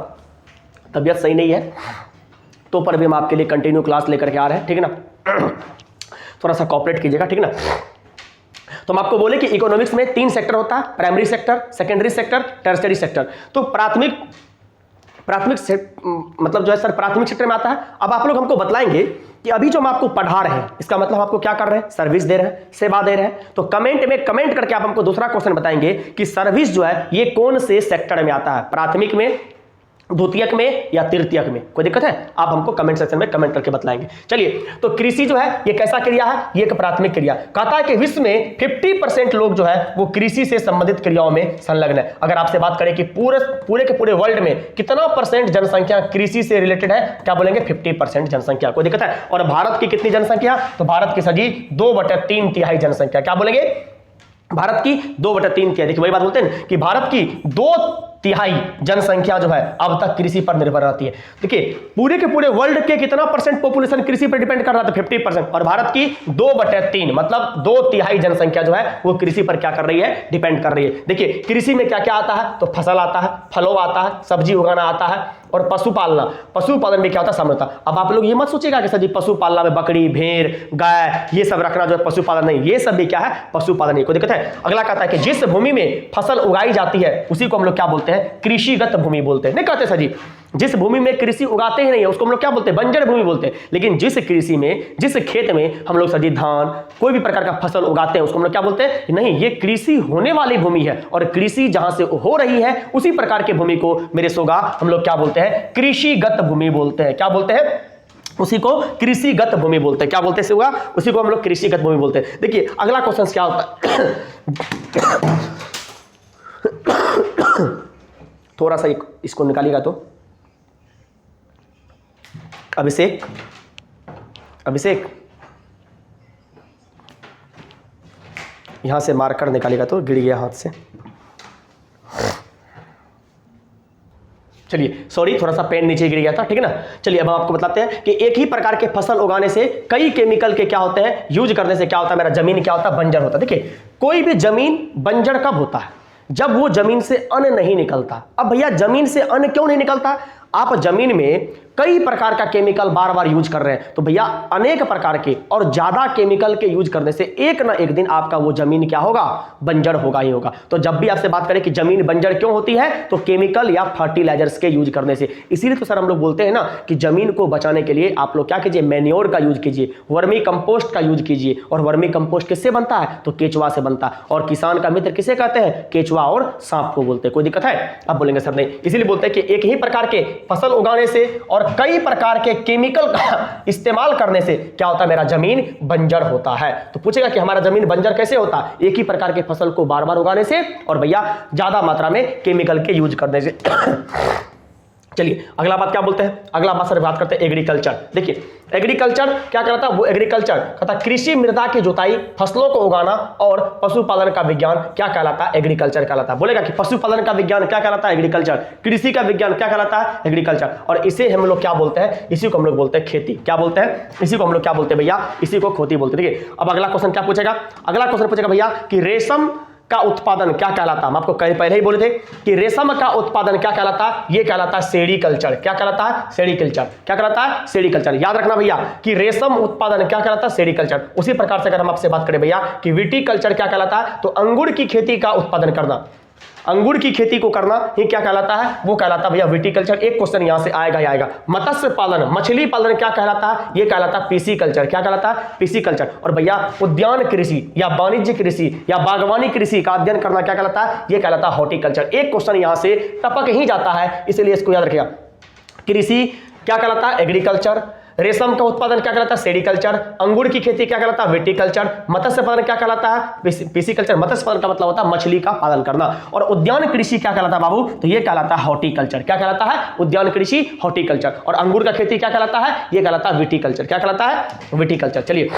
Speaker 1: तबीयत सही नहीं है, तो पर भी हम आपके लिए कंटिन्यू क्लास लेकर के आ रहे हैं, ठीक है ना। थोड़ा सा कोऑपरेट कीजिएगा, ठीक है ना। तो हम आपको बोले कि इकोनॉमिक्स में 3 सेक्टर होता है, primary sector, secondary sector, tertiary sector. तो प्राथमिक मतलब जो है सर प्राथमिक सेक्टर में आता है। अब आप लोग हमको बतलाएंगे कि अभी जो हम आपको पढ़ा रहे हैं इसका मतलब आपको क्या कर रहे हैं, सर्विस दे रहे हैं, सेवा दे रहे हैं। तो कमेंट में कमेंट करके आप हमको दूसरा क्वेश्चन बताएंगे कि सर्विस जो है ये कौन से सेक्टर में आता है, प्राथमिक में, द्वितीयक में या तृतीयक में। कोई दिक्कत है? आप हमको कमेंट सेक्शन में कमेंट करके बतलाएंगे। चलिए तो कृषि जो है ये कैसा क्रिया है, ये एक प्राथमिक क्रिया। कहता है कि विश्व में 50% लोग जो है वो कृषि से संबंधित क्रियाओं में संलग्न है। अगर आपसे बात करें कि पूरे के पूरे वर्ल्ड में कितना % जनसंख्या कृषि से रिलेटेड है, क्या बोलेंगे 50% जनसंख्या। कोई दिक्कत है? और भारत की कितनी जनसंख्या, तो भारत की सजी 2/3 तिहाई जनसंख्या। क्या बोलेंगे? भारत की 2/3 तिहाई। देखिए वही बात बोलते हैं कि भारत की 2 तिहाई जनसंख्या जो है अब तक कृषि पर निर्भर रहती है। देखिए पूरे के पूरे वर्ल्ड के कितना % पॉपुलेशन कृषि पर डिपेंड कर रहा था, 50%, और भारत की 2/3 मतलब 2 तिहाई जनसंख्या जो है वो कृषि पर क्या कर रही है, डिपेंड कर रही है। देखिए कृषि में क्या क्या आता है, तो फसल आता है, फलों आता है, सब्जी उगाना आता है, और पशुपालना, पशुपालन में क्या होता है, सामने होता है। अब आप लोग ये मत सोचिएगा कि सर जी पशुपालना में बकरी, भेड़, गाय ये सब रखना जो है पशुपालन नहीं, ये सब भी क्या है, पशुपालन नहीं। कोई दिक्कत है? अगला कहता है कि जिस भूमि में फसल उगाई जाती है उसी को हम लोग क्या बोलते हैं, कृषिगत भूमि बोलते हैं। नहीं कहते सर जी जिस भूमि में कृषि उगाते ही नहीं है उसको हम लोग क्या बोलते हैं, बंजर भूमि बोलते हैं। लेकिन जिस कृषि में, जिस खेत में हम लोग सर जी धान कोई भी प्रकार का फसल उगाते हैं उसको हम लोग क्या बोलते हैं, नहीं ये कृषि होने वाली भूमि है, और कृषि जहां से हो रही है उसी प्रकार की भूमि को मेरे सोगा हम लोग क्या बोलते हैं, कृषिगत भूमि बोलते हैं। क्या बोलते हैं? उसी को कृषिगत भूमि बोलते हैं। क्या बोलते हैं होगा, उसी को हम लोग कृषिगत भूमि बोलते हैं। देखिए अगला क्वेश्चन क्या होता है थोड़ा सा इसको निकालिएगा तो अभिषेक यहां से मार्कर निकालिएगा तो गिर गया हाथ से। चलिए सॉरी थोड़ा सा पेन नीचे गिर गया था, ठीक है ना। चलिए अब हम आपको बताते हैं कि एक ही प्रकार के फसल उगाने से कई केमिकल के क्या होते हैं, यूज करने से क्या होता है, मेरा जमीन क्या होता है, बंजर होता है। देखिए कोई भी जमीन बंजर कब होता है, जब वो जमीन से अन्न नहीं निकलता। अब भैया जमीन से अन्न क्यों नहीं निकलता, आप जमीन में कई प्रकार का केमिकल बार बार यूज कर रहे हैं, तो भैया अनेक प्रकार के और ज्यादा केमिकल के यूज करने से एक ना एक दिन आपका वो जमीन क्या होगा, बंजर होगा ही होगा। तो जब भी आपसे बात करें कि जमीन बंजर क्यों होती है, तो केमिकल या फर्टिलाइजर्स के यूज करने से। इसीलिए तो सर हम लोग बोलते हैं ना कि जमीन को बचाने के लिए आप लोग क्या कीजिए, मैन्योर का यूज कीजिए, वर्मी कंपोस्ट का यूज कीजिए। और वर्मी कंपोस्ट किससे बनता है, तो केचुआ से बनता है। और किसान का मित्र किसे कहते हैं, केचुआ और सांप को बोलते हैं। कोई दिक्कत है? अब बोलेंगे सर नहीं, इसीलिए बोलते हैं कि एक ही प्रकार के फसल उगाने से और कई प्रकार के केमिकल का इस्तेमाल करने से क्या होता है, मेरा जमीन बंजर होता है। तो पूछेगा कि हमारा जमीन बंजर कैसे होता है, एक ही प्रकार के फसल को बार बार उगाने से और भैया ज्यादा मात्रा में केमिकल के यूज करने से। चलिए अगला बात क्या बोलते हैं, अगला बात सर बात करते हैं एग्रीकल्चर। देखिए एग्रीकल्चर क्या कहता है, वो एग्रीकल्चर कहता है कृषि, मृदा की जुताई, फसलों को उगाना और पशुपालन का विज्ञान क्या कहलाता है, एग्रीकल्चर कहलाता है। बोलेगा कि पशुपालन का विज्ञान क्या कहलाता है, एग्रीकल्चर। कृषि का विज्ञान क्या कहलाता है, एग्रीकल्चर। और इसे हम लोग क्या बोलते हैं, इसी को हम लोग बोलते हैं खेती। क्या बोलते हैं, इसी को हम लोग क्या बोलते हैं भैया, इसी को खेती बोलते हैं। देखिए अब अगला क्वेश्चन क्या पूछेगा, अगला क्वेश्चन पूछेगा भैया कि रेशम का उत्पादन क्या कहलाता है। हम आपको पहले ही बोले थे कि रेशम का उत्पादन क्या कहलाता है, ये कहलाता है सेरीकल्चर। क्या कहलाता है, सेरीकल्चर। क्या कहलाता है, सेरीकल्चर। याद रखना भैया कि रेशम उत्पादन क्या कहलाता है, सेरीकल्चर। उसी प्रकार से अगर हम आपसे बात करें भैया कि विटीकल्चर क्या कहलाता है, तो अंगूर की खेती का उत्पादन करना। अंगूर की खेती को करना ही क्या कहलाता है? वो कहलाता है भैया विटिकल्चर। एक क्वेश्चन यहां से आएगा ही आएगा। मत्स्य पालन, मछली पालन क्या कहलाता है? ये कहलाता है पिसीकल्चर। क्या कहलाता है? पिसीकल्चर। और भैया उद्यान कृषि या वाणिज्य कृषि या बागवानी कृषि का अध्ययन करना क्या कहलाता है? ये कहलाता है हॉर्टिकल्चर। एक क्वेश्चन यहां से टपक ही जाता है, इसलिए इसको याद रखिएगा। कृषि क्या कहलाता है? एग्रीकल्चर। रेशम का उत्पादन क्या कहलाता है? सेरिकल्चर। अंगूर की खेती क्या कहलाता है? विटिकल्चर। मत्स्य पालन क्या कहलाता है? पिसीकल्चर। मत्स्य पालन का मतलब होता है मछली का पालन करना। और उद्यान कृषि क्या कहलाता है बाबू? तो ये कहलाता है हॉर्टिकल्चर। क्या कहलाता है? उद्यान कृषि, हॉर्टिकल्चर। और अंगूर का खेती क्या कहलाता है? ये कहलाता है विटिकल्चर। क्या कहलाता है? विटिकल्चर। चलिए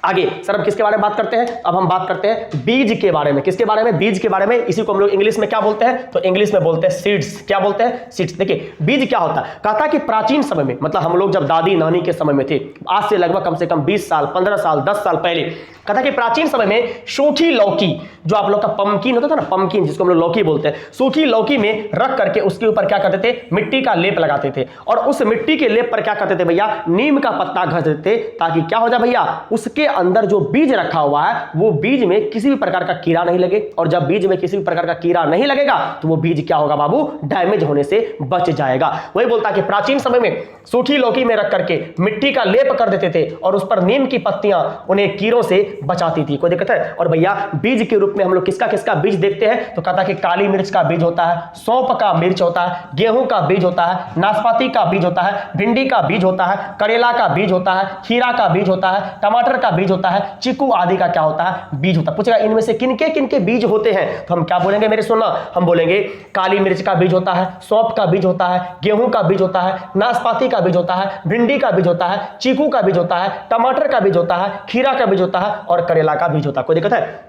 Speaker 1: आगे सर हम किसके बारे में बात करते हैं? अब हम बात करते हैं बीज के बारे में। किसके बारे में? बीज के बारे में। इसी को हम लोग इंग्लिश में क्या बोलते हैं? तो इंग्लिश में बोलते हैं सीड्स। क्या बोलते हैं? सीड्स। देखिए बीज क्या होता है? कहता कि प्राचीन समय में, मतलब हम लोग जब दादी नानी के समय में थे, आज से लगभग कम से कम 20 साल 15 साल 10 साल पहले, कहता कि प्राचीन समय में सूखी लौकी, जो आप लोग का पंपकिन होता था ना, पंपकिन जिसको हम लोग लौकी बोलते हैं, सूखी लौकी में रख करके उसके ऊपर क्या करते थे? मिट्टी का लेप लगाते थे। और उस मिट्टी के लेप पर क्या करते थे भैया? नीम का पत्ता घस देते, ताकि क्या हो जाए भैया? उसके अंदर जो बीज रखा हुआ है वो बीज में किसी भी प्रकार का कीड़ा नहीं लगे। और जब बीज में किसी भी प्रकार का कीड़ा नहीं लगेगा तो वो बीज क्या होगा बाबू? डैमेज होने से बच जाएगा। वही बोलता है कि प्राचीन समय में सूखी लौकी में रख करके मिट्टी का लेप कर देते थे और उस पर नीम की पत्तियां उन्हें कीड़ों से बचाती थी। कोई दिक्कत है? और भैया बीज के रूप में हम लोग किसका किसका बीज देखते हैं? तो कहता कि काली मिर्च का बीज होता है, सौंफ का मिर्च होता है, गेहूं का बीज होता है, नाशपाती का बीज होता है, भिंडी का बीज होता है, करेला का बीज होता है, खीरा का बीज होता है, टमाटर का बीज होता है, चीकू आदि का क्या होता है? बीज होता है। पूछेगा इनमें से किनके बीज होते हैं? तो हम क्या बोलेंगे मेरे सुनना? हम बोलेंगे काली मिर्च का बीज होता है, सौंफ का बीज होता है, गेहूं का बीज होता है, नाशपाती का बीज होता है, भिंडी का बीज होता है, चीकू का बीज होता है, टमाटर का बीज होता है, खीरा का बीज होता है और करेला का बीज होता है। कोई दिक्कत है?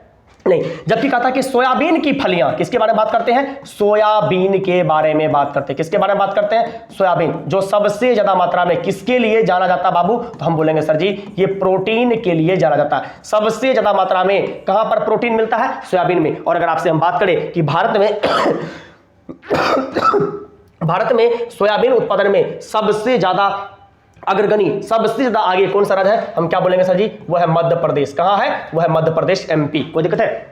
Speaker 1: नहीं। जबकि कहता कि सोयाबीन की फलियां, किसके बारे में बात करते हैं? सोयाबीन के बारे में बात करते हैं। किसके बारे में बात करते हैं? सोयाबीन, जो सबसे ज्यादा मात्रा में किसके लिए जाना जाता है बाबू? तो हम बोलेंगे सर जी ये प्रोटीन के लिए जाना जाता है। सबसे ज्यादा मात्रा में कहां पर प्रोटीन मिलता है? सोयाबीन में। और अगर आपसे हम बात करें कि भारत में सोयाबीन उत्पादन में सबसे ज्यादा अग्रगणी, सबसे ज्यादा आगे कौन सा राज्य है? हम क्या बोलेंगे सर जी? वो है मध्य प्रदेश। कहां है? वो है मध्य प्रदेश, एमपी। कोई दिक्कत है?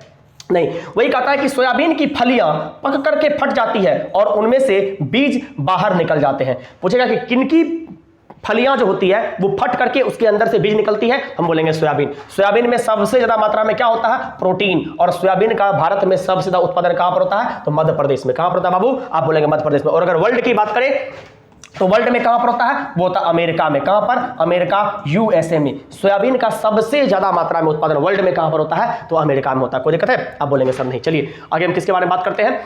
Speaker 1: नहीं। वही कहता है कि सोयाबीन की फलियां पक करके फट जाती है और उनमें से बीज बाहर निकल जाते हैं। पूछेगा कि किनकी फलियां जो होती है वो फट करके उसके अंदर से बीज निकलती है? हम बोलेंगे सोयाबीन। सोयाबीन में सबसे ज्यादा मात्रा में क्या होता है? प्रोटीन। और सोयाबीन का भारत में सबसे ज्यादा उत्पादन कहां पर होता है? तो मध्य प्रदेश में। कहां पर होता है बाबू? आप बोलेंगे मध्य प्रदेश में। और अगर वर्ल्ड की बात करें तो वर्ल्ड में कहां पर होता है? वो होता है अमेरिका में। कहां पर? अमेरिका, यूएसए में। सोयाबीन का सबसे ज्यादा मात्रा में उत्पादन वर्ल्ड में कहां पर होता है? तो अमेरिका में होता है। कोई दिक्कत है? आप बोलेंगे सर नहीं। चलिए आगे हम किसके बारे में बात करते हैं?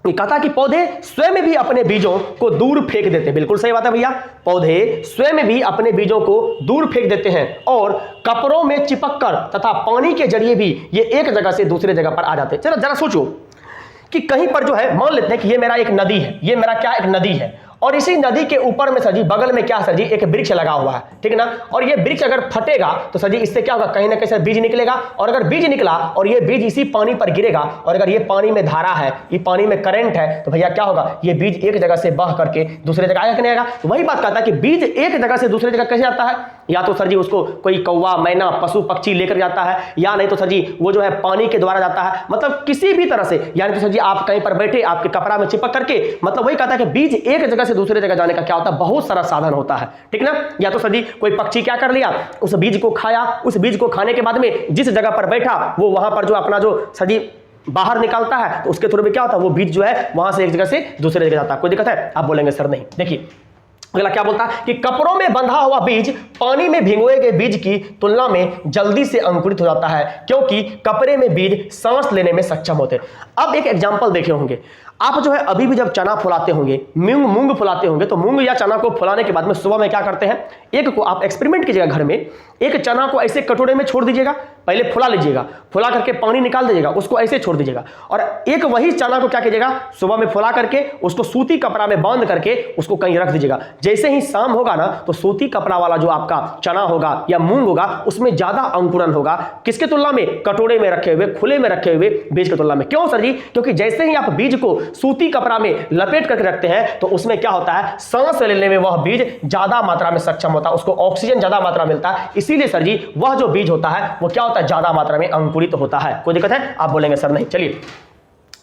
Speaker 1: कहता कि पौधे स्वयं भी अपने बीजों को दूर फेंक देते हैं। बिल्कुल सही बात है भैया। पौधे स्वयं भी अपने बीजों को दूर फेंक देते हैं और कपड़ों में चिपककर तथा पानी के जरिए भी ये एक जगह से दूसरे जगह पर आ जाते हैं। चलो जरा सोचो कि कहीं पर जो है, मान लेते हैं कि ये मेरा एक नदी है, ये मेरा क्या एक नदी है, और इसी नदी के ऊपर में सर जी बगल में क्या सर जी एक वृक्ष लगा हुआ है, ठीक है ना। और ये वृक्ष अगर फटेगा तो सर जी इससे क्या होगा? कहीं ना कहीं बीज निकलेगा। और अगर बीज निकला और ये बीज इसी पानी पर गिरेगा और अगर ये पानी में धारा है, ये पानी में करंट है, तो भैया क्या होगा? ये बीज एक जगह से बह करके दूसरे जगह आएगा कि नहीं आएगा? तो वही बात कहता है कि बीज एक जगह से दूसरी जगह कैसे आता है? या तो सर जी उसको कोई कौवा, मैना, पशु पक्षी लेकर जाता है, या नहीं तो सर जी वो जो है पानी के द्वारा जाता है। मतलब किसी भी तरह से, यानी तो सर जी आप कहीं पर बैठे, आपके कपड़ा में चिपक करके, मतलब वही कहता है कि बीज एक जगह से दूसरे जगह जाने का क्या होता है? बहुत सारा साधन होता है, ठीक ना। या तो सर जी कोई पक्षी क्या कर लिया? उस बीज को खाया, उस बीज को खाने के बाद में जिस जगह पर बैठा वो वहां पर जो अपना जो सर जी बाहर निकालता है, तो उसके थ्रू में क्या होता है? वो बीज जो है वहां से एक जगह से दूसरे जगह जाता है। कोई दिक्कत है? आप बोलेंगे सर नहीं। देखिए अगला क्या बोलता है कि कपड़ों में बंधा हुआ बीज पानी में भिगोए गए बीज की तुलना में जल्दी से अंकुरित हो जाता है, क्योंकि कपड़े में बीज सांस लेने में सक्षम होते हैं। अब एक एग्जांपल देखे होंगे आप, जो है अभी भी जब चना फुलाते होंगे, मूंग फुलाते होंगे, तो मूंग या चना को फुलाने के बाद में सुबह में क्या करते हैं? एक को आप एक्सपेरिमेंट कीजिएगा घर में, एक चना को ऐसे कटोरे में छोड़ दीजिएगा, पहले फुला लीजिएगा, फुला करके पानी निकाल दीजिएगा, उसको ऐसे छोड़ दीजिएगा, और एक वही चना को क्या कीजिएगा? सुबह में फुला करके उसको सूती कपड़ा में बांध करके उसको कहीं रख दीजिएगा। जैसे ही शाम होगा ना, तो सूती कपड़ा वाला जो आपका चना होगा या मूंग होगा उसमें ज्यादा अंकुरन होगा। किसके तुलना में? कटोरे में रखे हुए, खुले में रखे हुए बीज की तुलना में। क्यों सर जी? क्योंकि जैसे ही आप बीज को सूती कपड़ा में लपेट करके रखते हैं तो उसमें क्या होता है, सांस लेने में वह बीज ज्यादा मात्रा में सक्षम होता है, उसको ऑक्सीजन ज्यादा मात्रा मिलता है, इसीलिए सर जी वह जो बीज होता है वो क्या होता है, ज्यादा मात्रा में अंकुरित होता है। कोई दिक्कत है? आप बोलेंगे सर नहीं। चलिए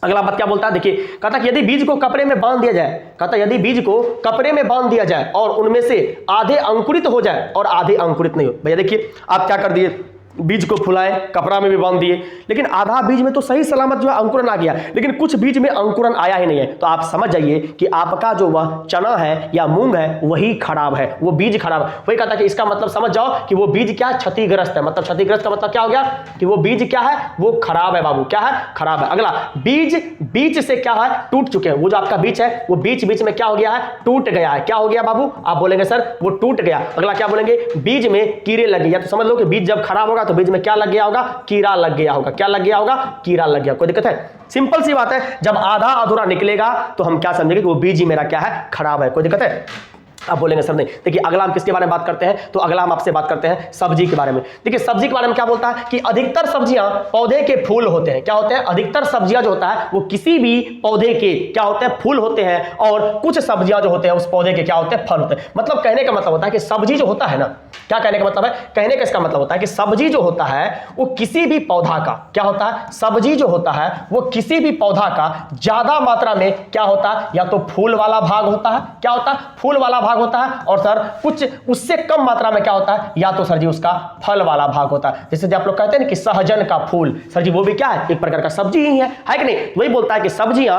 Speaker 1: अगला बात क्या बोलता है, देखिए कहता है कि यदि बीज को कपड़े में बांध दिया जाए, कहता है यदि बीज को कपड़े में बांध दिया जाए और उनमें से आधे अंकुरित हो जाए और आधे अंकुरित नहीं हो। भैया देखिए आप क्या कर दिए, बीज को फुलाए, कपड़ा में भी बांध दिए, लेकिन आधा बीज में तो सही सलामत जो है अंकुरन आ गया, लेकिन कुछ बीज में अंकुरन आया ही नहीं है। तो आप समझ जाइए कि आपका जो वह चना है या मूंग है वही खराब है, वो बीज खराब है। वही कहता है कि इसका मतलब समझ जाओ कि वो बीज क्या क्षतिग्रस्त है। मतलब क्षतिग्रस्त का मतलब क्या हो गया कि वो बीज क्या है, वो खराब है बाबू, क्या है, खराब है। अगला बीज से क्या है, टूट चुके हैं। वो जो आपका बीज है वो बीच में क्या हो गया है, टूट गया है। क्या हो गया बाबू? आप बोलेंगे सर वो टूट गया। अगला क्या बोलेंगे, बीज में कीड़े लग गए। तो समझ लो कि बीज जब खराब होगा तो बीज में क्या लग गया होगा, कीड़ा लग गया होगा। क्या लग गया होगा, कीड़ा लग गया। कोई दिक्कत है? सिंपल सी बात है, जब आधा अधूरा निकलेगा तो हम क्या समझेंगे कि वो बीज ही मेरा क्या है, खराब है। कोई दिक्कत है? आप बोलेंगे सर नहीं। देखिए अगला हम किसके बारे में बात करते हैं, तो अगला हम आपसे बात करते हैं सब्जी के बारे में। देखिए सब्जी के बारे में क्या बोलता है कि अधिकतर सब्जियां पौधे के फूल होते हैं। क्या होते हैं? अधिकतर सब्जियां जो होता है वो किसी भी पौधे के क्या होते हैं, फूल होते हैं, और कुछ सब्जियां जो होते हैं उस पौधे के क्या होते हैं, फल होते हैं। मतलब कहने का मतलब होता है कि सब्जी जो होता है ना, क्या कहने का मतलब है, कहने का इसका मतलब होता है कि सब्जी जो होता है वो किसी भी पौधा का क्या होता है, सब्जी जो होता है वो किसी भी पौधा का ज्यादा मात्रा में क्या होता है, या तो फूल वाला भाग होता है, क्या होता है, फूल वाला भाग होता है, और सर कुछ उससे कम मात्रा में क्या होता है, या तो सर जी उसका फल वाला भाग होता है। जैसे आप लोग कहते हैं कि सहजन का फूल, सर जी वो भी क्या है, एक प्रकार का सब्जी ही है कि नहीं? वही बोलता है कि सब्जियां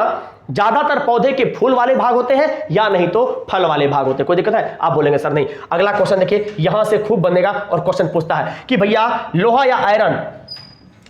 Speaker 1: ज्यादातर पौधे के फूल वाले भाग होते हैं या नहीं तो फल वाले भाग होते हैं। कोई दिक्कत है? आप बोलेंगे सर नहीं। अगला क्वेश्चन देखिए, यहां से खूब बनेगा, और क्वेश्चन पूछता है कि भैया लोहा या आयरन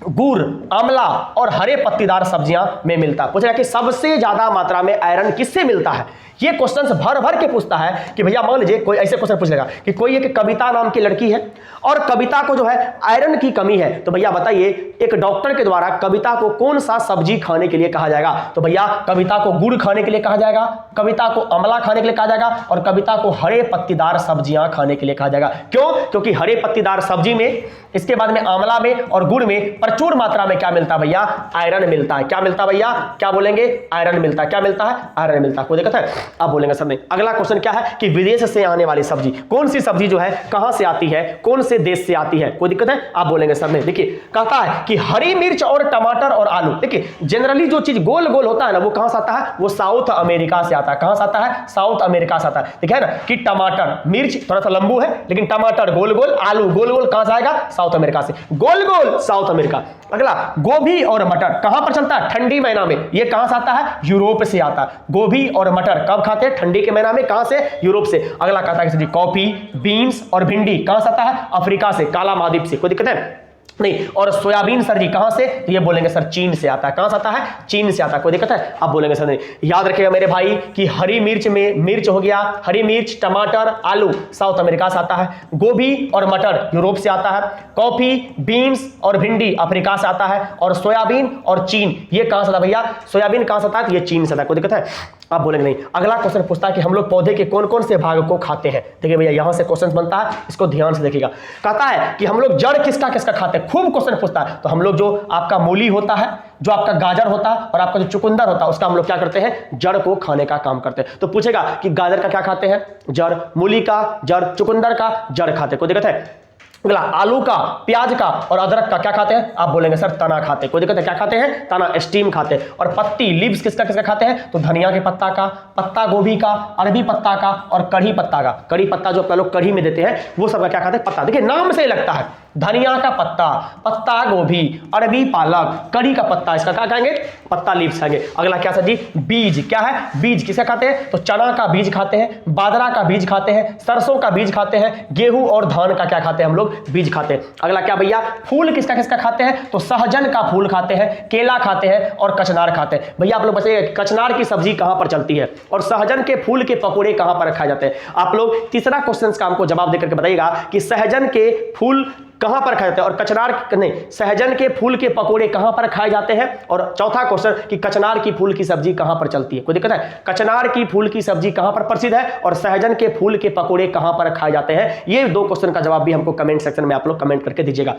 Speaker 1: गुड़, आंवला और हरे पत्तीदार सब्जियां में मिलता है। पूछ रहा है कि सबसे ज्यादा मात्रा में आयरन किससे मिलता है। ये क्वेश्चंस भर भर के पूछता है कि भैया मान लीजिए कोई ऐसे क्वेश्चन पूछ लेगा कि कोई एक कविता नाम की लड़की है और कविता को जो है आयरन की कमी है, तो भैया बताइए एक डॉक्टर के द्वारा कविता को कौन सा सब्जी खाने के लिए कहा जाएगा। तो भैया कविता को गुड़ खाने के लिए कहा जाएगा, कविता को आंवला खाने के लिए कहा जाएगा, और कविता को हरे पत्तीदार सब्जियां खाने के लिए कहा जाएगा। क्यों? क्योंकि हरे पत्तीदार सब्जी में, इसके बाद में आंवला में और गुड़ में प्रचुर मात्रा में क्या मिलता है भैया, आयरन मिलता है। क्या मिलता है भैया, क्या बोलेंगे, आयरन मिलता है। क्या मिलता है, आयरन मिलता है। कोई दिक्कत है? आप बोलेंगे सर नहीं। अगला क्वेश्चन क्या है कि विदेश से आने वाली सब्जी, कौन सी सब्जी जो है कहां से आती है, कौन से देश से आती है। कोई दिक्कत है? आप बोलेंगे सर नहीं। देखिए कहता है कि हरी मिर्च और टमाटर और आलू। देखिए जनरली जो चीज गोल गोल होता है ना वो कहां से आता है, वो साउथ अमेरिका से आता है। कहां से आता है, साउथ अमेरिका से आता है। देखिए ना कि टमाटर, मिर्च थोड़ा सा लंबू है, लेकिन टमाटर गोल गोल, आलू गोल गोल, कहां से आएगा, साउथ अमेरिका से, गोल गोल साउथ अमेरिका। अगला गोभी और मटर कहां पर चलता है, ठंडी महीना में। ये कहां से आता है, यूरोप से आता है। गोभी और मटर कब खाते हैं, ठंडी के महीना में। कहां से, यूरोप से। अगला कहता है कि कॉफी, बीन्स और भिंडी कहां से आता है, अफ्रीका से, काला महाद्वीप से। कोई दिक्कत है नहीं। और सोयाबीन सर जी कहां से, तो ये बोलेंगे सर चीन से आता है। कहां से आता है, चीन से आता है। कोई दिक्कत है? आप बोलेंगे सर नहीं। याद रखिएगा मेरे भाई कि हरी मिर्च में मिर्च हो गया, हरी मिर्च, टमाटर, आलू साउथ अमेरिका से आता है, गोभी और मटर यूरोप से आता है, कॉफी, बीन्स और भिंडी अफ्रीका से आता है, और सोयाबीन और चीन ये कहां से आता है भैया, सोयाबीन कहां से आता है, ये चीन से आता है। कोई दिक्कत है? आप बोलेंगे नहीं। अगला क्वेश्चन पूछता है कि हम लोग पौधे के कौन कौन से भाग को खाते हैं। देखिए भैया यहां से क्वेश्चन बनता है, इसको ध्यान से देखिएगा। कहता है कि हम लोग जड़ किसका किसका खाते हैं, खूब क्वेश्चन पूछता है। तो हम लोग जो आपका मूली होता है, जो आपका गाजर होता है और आपका जो चुकंदर होता है, उसका हम लोग क्या करते हैं, जड़ को खाने का काम करते हैं। तो पूछेगा कि गाजर का क्या खाते हैं, जड़, मूली का जड़, चुकंदर का जड़ खाते हैं। कोई दिक्कत है? अगला आलू का, प्याज का और अदरक का क्या खाते हैं, आप बोलेंगे सर तना खाते हैं। कोई दिक्कत है? क्या खाते हैं, तना, स्टीम खाते हैं। और पत्ती, लीव्स किसका किसका खाते हैं, तो धनिया के पत्ता का, पत्ता गोभी का, अरबी पत्ता का और कढ़ी पत्ता का। कढ़ी पत्ता जो आप लोग कढ़ी में देते हैं वो सब का क्या खाते हैं, पत्ता। देखिए नाम से ही लगता है, धनिया का पत्ता, पत्ता गोभी, अरबी पालक, कढ़ी का पत्ता, इसका क्या खाएंगे, पत्ता लीव्स खाएंगे। अगला क्या सर जी, बीज। क्या है, बीज किसका खाते हैं, तो चना का बीज खाते हैं, बाजरा का बीज खाते हैं, सरसों का बीज खाते हैं, गेहूं और धान का क्या खाते हैं हम लोग, बीज खाते हैं। अगला क्या भैया, फूल किसका किसका खाते हैं, तो सहजन का फूल खाते हैं, केला खाते हैं और कचनार खाते हैं। भैया आप लोग बताइए कचनार की सब्जी कहां पर चलती है और सहजन के फूल के पकौड़े कहां पर खाए जाते हैं। आप लोग तीसरा क्वेश्चन का हमको जवाब देकर के बताइएगा कि सहजन के फूल कहां पर खाए जाते हैं और कचनार नहीं, सहजन के फूल के पकोड़े कहां पर खाए जाते हैं। और चौथा क्वेश्चन कि कचनार की फूल की सब्जी कहां पर चलती है। कोई दिक्कत है, कचनार की फूल की सब्जी कहां पर प्रसिद्ध है और सहजन के फूल के पकोड़े कहां पर खाए जाते हैं। ये दो क्वेश्चन का जवाब भी हमको कमेंट सेक्शन में आप लोग कमेंट करके दीजिएगा।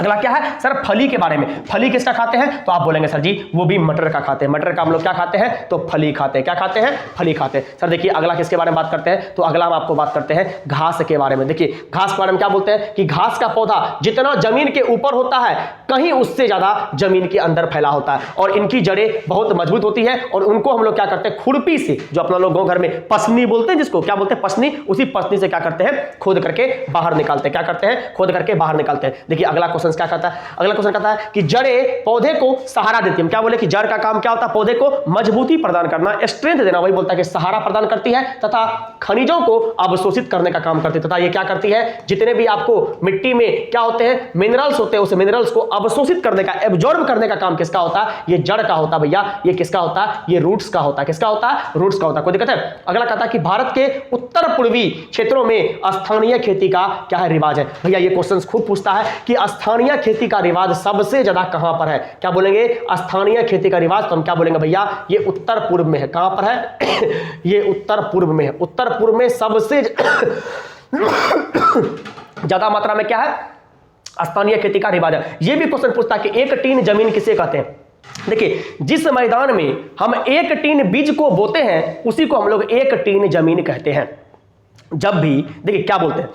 Speaker 1: अगला क्या है सर, फली के बारे में। फली किसका खाते हैं, तो आप बोलेंगे सर जी वो भी मटर का खाते हैं। मटर का हम लोग क्या खाते हैं, तो फली खाते हैं। क्या खाते हैं, फली खाते हैं। सर देखिए अगला किसके बारे में बात करते हैं, तो अगला हम आपको बात करते हैं घास के बारे में। देखिए घास के बारे में क्या बोलते हैं कि घास का पौधा जितना जमीन के ऊपर होता है कहीं उससे ज्यादा जमीन के अंदर फैला होता है और इनकी जड़ें बहुत मजबूत होती है और उनको हम लोग क्या करते हैं, खुरपी से, जो अपना लोग गांव घर में पसनी बोलते हैं, जिसको क्या बोलते हैं, पसनी, उसी पसनी से क्या करते हैं, खोद करके बाहर निकालते हैं। क्या करते हैं, खोद करके बाहर निकालते हैं। देखिए अगला क्वेश्चन क्या कहता है, अगला क्वेश्चन कहता है कि जड़ें पौधे को सहारा देती है। क्या बोले कि जड़ का काम क्या होता है, पौधे को मजबूती प्रदान करना, स्ट्रेंथ देना, वही बोलता है कि सहारा प्रदान करती है तथा खनिजों को अवशोषित करने का काम करती है तथा ये क्या करती है, जितने भी आपको मिट्टी में क्या होते हैं, मिनरल्स होते हैं, उस मिनरल्स को अवशोषित करने का, एब्जॉर्ब करने का काम किसका होता है, ये जड़ का होता है भैया। ये किसका होता है, ये रूट्स का होता है। किसका होता है, रूट्स का होता है। कोई दिक्कत है। अगला कहता है कि भारत के उत्तर पूर्वी क्षेत्रों में स्थानीय खेती का क्या है, रिवाज है। भैया ये क्वेश्चन खूब पूछता है कि स्थानीय खेती का रिवाज सबसे ज्यादा कहां पर है। क्या बोलेंगे, स्थानीय खेती का रिवाज, तो हम क्या बोलेंगे भैया, ये उत्तर पूर्व में है। कहां पर है ये उत्तर पूर्व में है। उत्तर पूर्व में सबसे ज्यादा मात्रा में क्या है, स्थानीय खेती का रिवाज है। यह भी क्वेश्चन पूछता है कि एक टीन जमीन किसे कहते हैं। देखिए जिस मैदान में हम एक टीन बीज को बोते हैं उसी को हम लोग एक टीन जमीन कहते हैं। जब भी देखिए क्या बोलते हैं,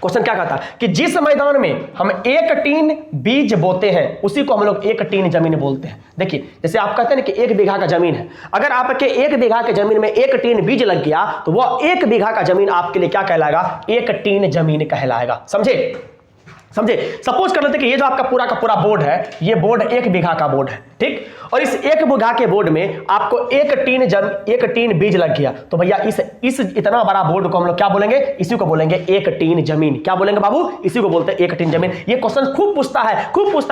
Speaker 1: क्वेश्चन क्या कहता है कि जिस मैदान में हम एक टीन बीज बोते हैं उसी को हम लोग एक टीन जमीन बोलते हैं। देखिए जैसे आप कहते हैं कि 1 बीघा का जमीन है, अगर आपके 1 बीघा के जमीन में 1 टीन बीज लग गया तो वह 1 बीघा का जमीन आपके लिए क्या कहलाएगा, 1 टीन जमीन कहलाएगा। समझे। सपोज कर लेते कि ये जो आपका पूरा का पूरा बोर्ड है, ये बोर्ड 1 बीघा का बोर्ड है, ठीक, और इस 1 बीघा के बोर्ड में आपको 1 टीन बीज लग गया तो भैया इस इतना बड़ा बोर्ड को हम लोग क्या बोलेंगे, इसी को बोलेंगे 1 टीन जमीन। क्या बोलेंगे बाबू, इसी को बोलते हैं 1 टीन जमीन। ये क्वेश्चन खूब पूछता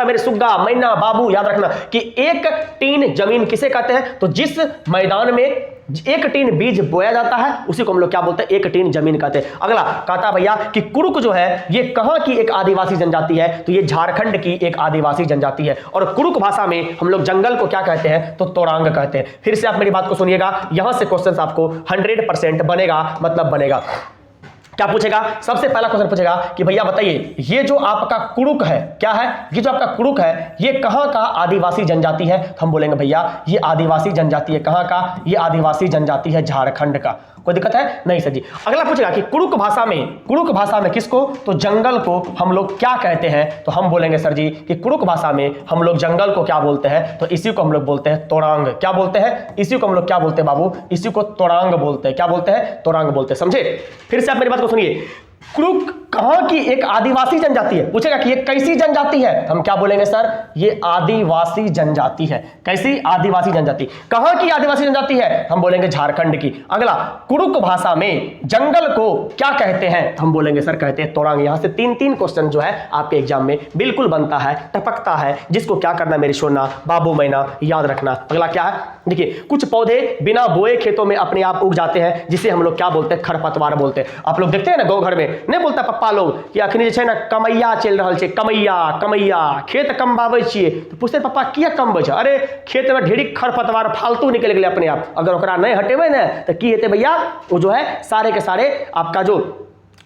Speaker 1: है मेरे सुग्गा मैना बाबू, याद रखना कि 1 टीन जमीन किसे कहते हैं, तो जिस मैदान में 1 टीन बीज बोया जाता है उसी को हम लोग क्या बोलते हैं, 1 टीन जमीन कहते हैं। अगला कहता भैया कि कुरुक जो है ये कहां की एक आदिवासी जनजाति है, तो ये झारखंड की एक आदिवासी जनजाति है और कुरुक भाषा में हम लोग जंगल को क्या कहते हैं, तो तोरांग कहते हैं। फिर से आप मेरी बात को सुनिएगा, यहां से क्वेश्चन आपको 100% बनेगा, मतलब बनेगा। क्या पूछेगा, सबसे पहला क्वेश्चन पूछेगा कि भैया बताइए ये जो आपका कुरुक है, क्या है, ये जो आपका कुरुक है ये कहां का आदिवासी जनजाति है, तो हम बोलेंगे भैया ये आदिवासी जनजाति है। कहां का, ये आदिवासी जनजाति है झारखंड का। कोई दिक्कत है नहीं सर जी। अगला पूछेगा कि कुरुक भाषा में किसको, तो जंगल को हम लोग क्या कहते हैं, तो हम बोलेंगे सर जी कि कुरुक भाषा में हम लोग जंगल को क्या बोलते हैं, तो इसी को हम लोग बोलते हैं तोरांग। क्या बोलते हैं, इसी को हम लोग क्या बोलते हैं बाबू, इसी को तोरांग बोलते हैं। क्या बोलते हैं, तोरांग बोलते हैं। समझे। फिर से आप मेरी बात को सुनिए, कुरुक कहां की एक आदिवासी जनजाति है। पूछेगा कि ये कैसी जनजाति है, हम क्या बोलेंगे सर, ये आदिवासी जनजाति है। कैसी, आदिवासी जनजाति। कहां की आदिवासी जनजाति है, हम बोलेंगे झारखंड की। अगला, कुरुक भाषा में जंगल को क्या कहते हैं, हम बोलेंगे सर कहते हैं तोरांग। यहां से 3 क्वेश्चन जो है आपके एग्जाम में बिल्कुल बनता है, टपकता है, जिसको क्या करना मेरी सोना बाबू मैना याद रखना। अगला क्या है, देखिए कुछ पौधे बिना बोए खेतों में अपने आप उग जाते हैं जिसे हम लोग क्या बोलते हैं, खरपतवार बोलते हैं। आप लोग देखते हैं ना गाँव घर में नहीं बोलता पप्पा लोग कि अखनी जे ना कमैया चल रहा है, कमैया खेत कमबावे छिए, तो पूछते पप्पा किया कमबै छ, अरे खेत में ढेरी खरपतवार फालतू निकल गए अपने आप, अगर ओकरा नहीं हटेबे ना तो की हेते भैया, वो जो है सारे के सारे आपका जो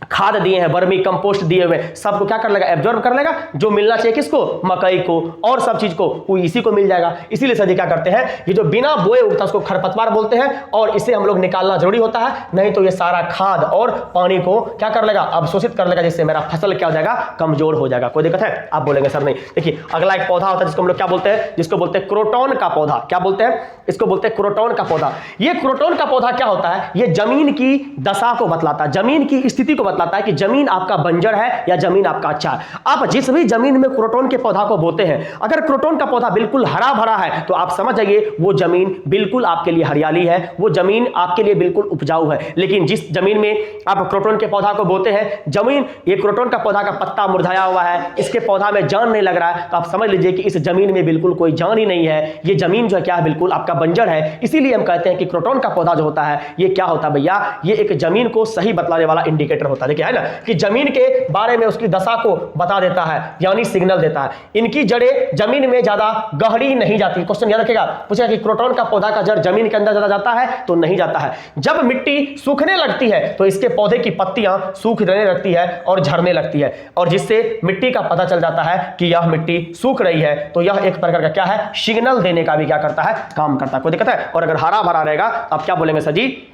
Speaker 1: खाद दिए हैं, वर्मी कंपोस्ट दिए हुए, सबको क्या कर लेगा, एब्जॉर्ब कर लेगा। जो मिलना चाहिए किसको, मकई को और सब चीज को, वो इसी को मिल जाएगा। इसीलिए सर क्या करते हैं, ये जो बिना बोए उगता है उसको खरपतवार बोलते हैं और इसे हम लोग निकालना जरूरी होता है, नहीं तो ये सारा खाद और पानी को क्या कर लेगा, अवशोषित कर लेगा, जिससे मेरा फसल क्या हो जाएगा, कमजोर हो जाएगा। कोई दिक्कत है, आप बोलेंगे सर नहीं। देखिए अगला एक पौधा होता है जिसको हम लोग क्या बोलते हैं, जिसको बोलते हैं क्रोटॉन का पौधा। क्या बोलते हैं, इसको बोलते हैं क्रोटॉन का पौधा। ये क्रोटॉन का पौधा क्या होता है, ये जमीन की दशा को बतलाता है, जमीन की स्थिति को बतलाता है कि जमीन आपका बंजर है या जमीन आपका अच्छा है। आप जिस भी जमीन में क्रोटॉन के पौधा को बोते हैं, अगर क्रोटॉन का पौधा बिल्कुल हरा भरा है तो आप समझ जाइए वो जमीन बिल्कुल आपके लिए हरियाली है, वो जमीन आपके लिए बिल्कुल उपजाऊ है। लेकिन जिस जमीन में आप क्रोटॉन के पौधा को बोते हैं, जमीन ये क्रोटॉन का पौधा का पत्ता मुरझाया हुआ है, इसके पौधा में जान नहीं लग रहा है, तो आप समझ लीजिए कि इस जमीन में बिल्कुल कोई जान ही नहीं है, ये जमीन जो है क्या है, बिल्कुल आपका बंजर है। इसीलिए हम कहते हैं कि क्रोटॉन का पौधा जो होता है ये क्या होता है भैया, ये एक जमीन को सही बतलाने वाला इंडिकेटर होता है। होता है। देखिए है ना कि जमीन के बारे में उसकी दशा को बता देता है, यानी सिग्नल देता है। इनकी जड़ें जमीन में ज्यादा गहरी नहीं जाती। क्वेश्चन याद रखिएगा, पूछेगा कि क्रोटन का पौधा का जड़ जमीन के अंदर ज्यादा जाता है, तो नहीं जाता है। जब मिट्टी सूखने लगती है तो इसके पौधे की पत्तियां सूखने लगती है और झड़ने लगती है, और जिससे मिट्टी का पता चल जाता है कि यह मिट्टी सूख रही है। तो यह एक प्रकार का क्या है, सिग्नल देने का भी क्या करता है, काम करता है। कोई दिक्कत है? और अगर हरा भरा रहेगा तो आप क्या बोलेंगे सर जी,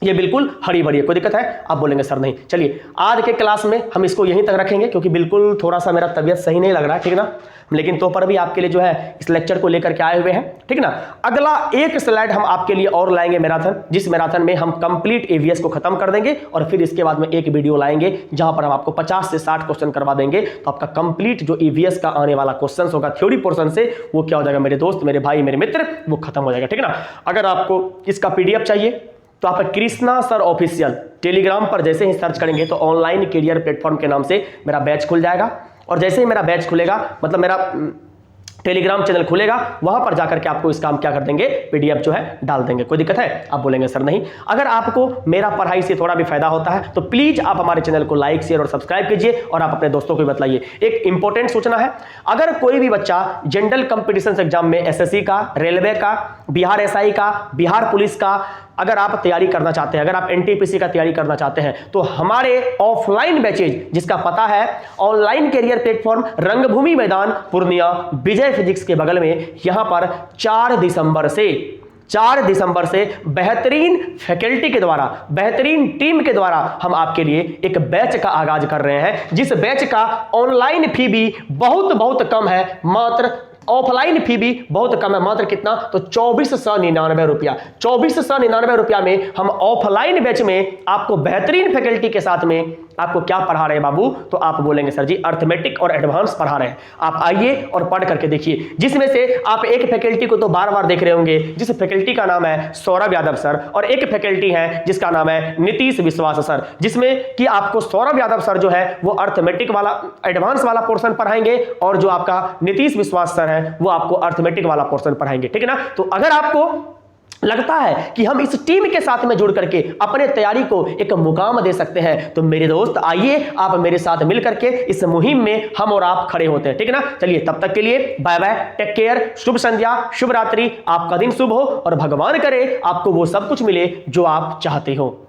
Speaker 1: ये बिल्कुल हरी भरी है। कोई दिक्कत है? आप बोलेंगे सर नहीं। चलिए आज के क्लास में हम इसको यहीं तक रखेंगे, क्योंकि बिल्कुल थोड़ा सा मेरा तबीयत सही नहीं लग रहा है, ठीक ना। लेकिन तो पर भी आपके लिए जो है इस लेक्चर को लेकर के आए हुए हैं, ठीक ना। अगला एक स्लाइड हम आपके लिए और लाएंगे मैराथन, जिस मैराथन में हम कंप्लीट एवीएस को खत्म कर देंगे, और फिर इसके बाद में एक वीडियो लाएंगे जहां पर हम आपको 50 से 60 क्वेश्चन करवा देंगे। तो आपका कंप्लीट जो ईवीएस का आने वाला क्वेश्चन होगा थ्योरी पोर्शन से, वो क्या हो जाएगा मेरे दोस्त, मेरे भाई, मेरे मित्र, वो खत्म हो जाएगा, ठीक ना। अगर आपको इसका पीडीएफ चाहिए तो आप कृष्णा सर ऑफिशियल टेलीग्राम पर जैसे ही सर्च करेंगे तो ऑनलाइन कैरियर प्लेटफॉर्म के नाम से मेरा बैच खुल जाएगा, और जैसे ही मेरा बैच खुलेगा, मतलब मेरा टेलीग्राम चैनल खुलेगा, वहां पर जाकर के आपको इसका हम क्या कर देंगे, पीडीएफ जो है डाल देंगे। कोई दिक्कत है? आप बोलेंगे सर नहीं। अगर आपको मेरा पढ़ाई से थोड़ा भी फायदा होता है तो प्लीज आप हमारे चैनल को लाइक, शेयर और सब्सक्राइब कीजिए, और आप अपने दोस्तों को बताइए। एक इंपॉर्टेंट सूचना है, अगर कोई भी बच्चा जनरल कंपटीशन एग्जाम में एसएससी का, रेलवे का, बिहार एसआई का, बिहार पुलिस का अगर आप तैयारी करना चाहते हैं, अगर आप एनटीपीसी का तैयारी करना चाहते हैं, तो हमारे ऑफलाइन बैचेज, जिसका पता है ऑनलाइन कैरियर प्लेटफॉर्म रंगभूमि मैदान पूर्णिया विजय फिजिक्स के बगल में, यहां पर 4 दिसंबर से बेहतरीन फैकल्टी के द्वारा, बेहतरीन टीम के द्वारा हम आपके लिए एक बैच का आगाज कर रहे हैं, जिस बैच का ऑनलाइन फी भी बहुत कम है, मात्र ऑफलाइन फी भी बहुत कम है, मात्र कितना, तो 2499 रुपया। 2499 रुपया में हम ऑफलाइन बैच में आपको बेहतरीन फैकल्टी के साथ में आपको क्या पढ़ा रहे हैं बाबू, तो आप बोलेंगे सर जी अर्थमेटिक और एडवांस पढ़ा रहे हैं। आप आइए और पढ़ करके देखिए, जिसमें से आप एक फैकल्टी को तो बार बार देख रहे होंगे, जिस फैकल्टी का नाम है सौरभ यादव सर, और एक फैकल्टी है जिसका नाम है नीतीश विश्वास सर, जिसमें कि आपको सौरभ यादव सर जो है वो अर्थमेटिक वाला एडवांस वाला पोर्शन पढ़ाएंगे, और जो आपका नीतीश विश्वास सर है वो आपको अर्थमेटिक वाला पोर्शन पढ़ाएंगे, ठीक है ना। तो अगर आपको लगता है कि हम इस टीम के साथ में जुड़ करके अपने तैयारी को एक मुकाम दे सकते हैं, तो मेरे दोस्त आइए आप मेरे साथ मिल करके इस मुहिम में हम और आप खड़े होते हैं, ठीक है ना। चलिए तब तक के लिए बाय बाय, टेक केयर, शुभ संध्या, शुभ रात्रि, आपका दिन शुभ हो, और भगवान करे आपको वो सब कुछ मिले जो आप चाहते हो।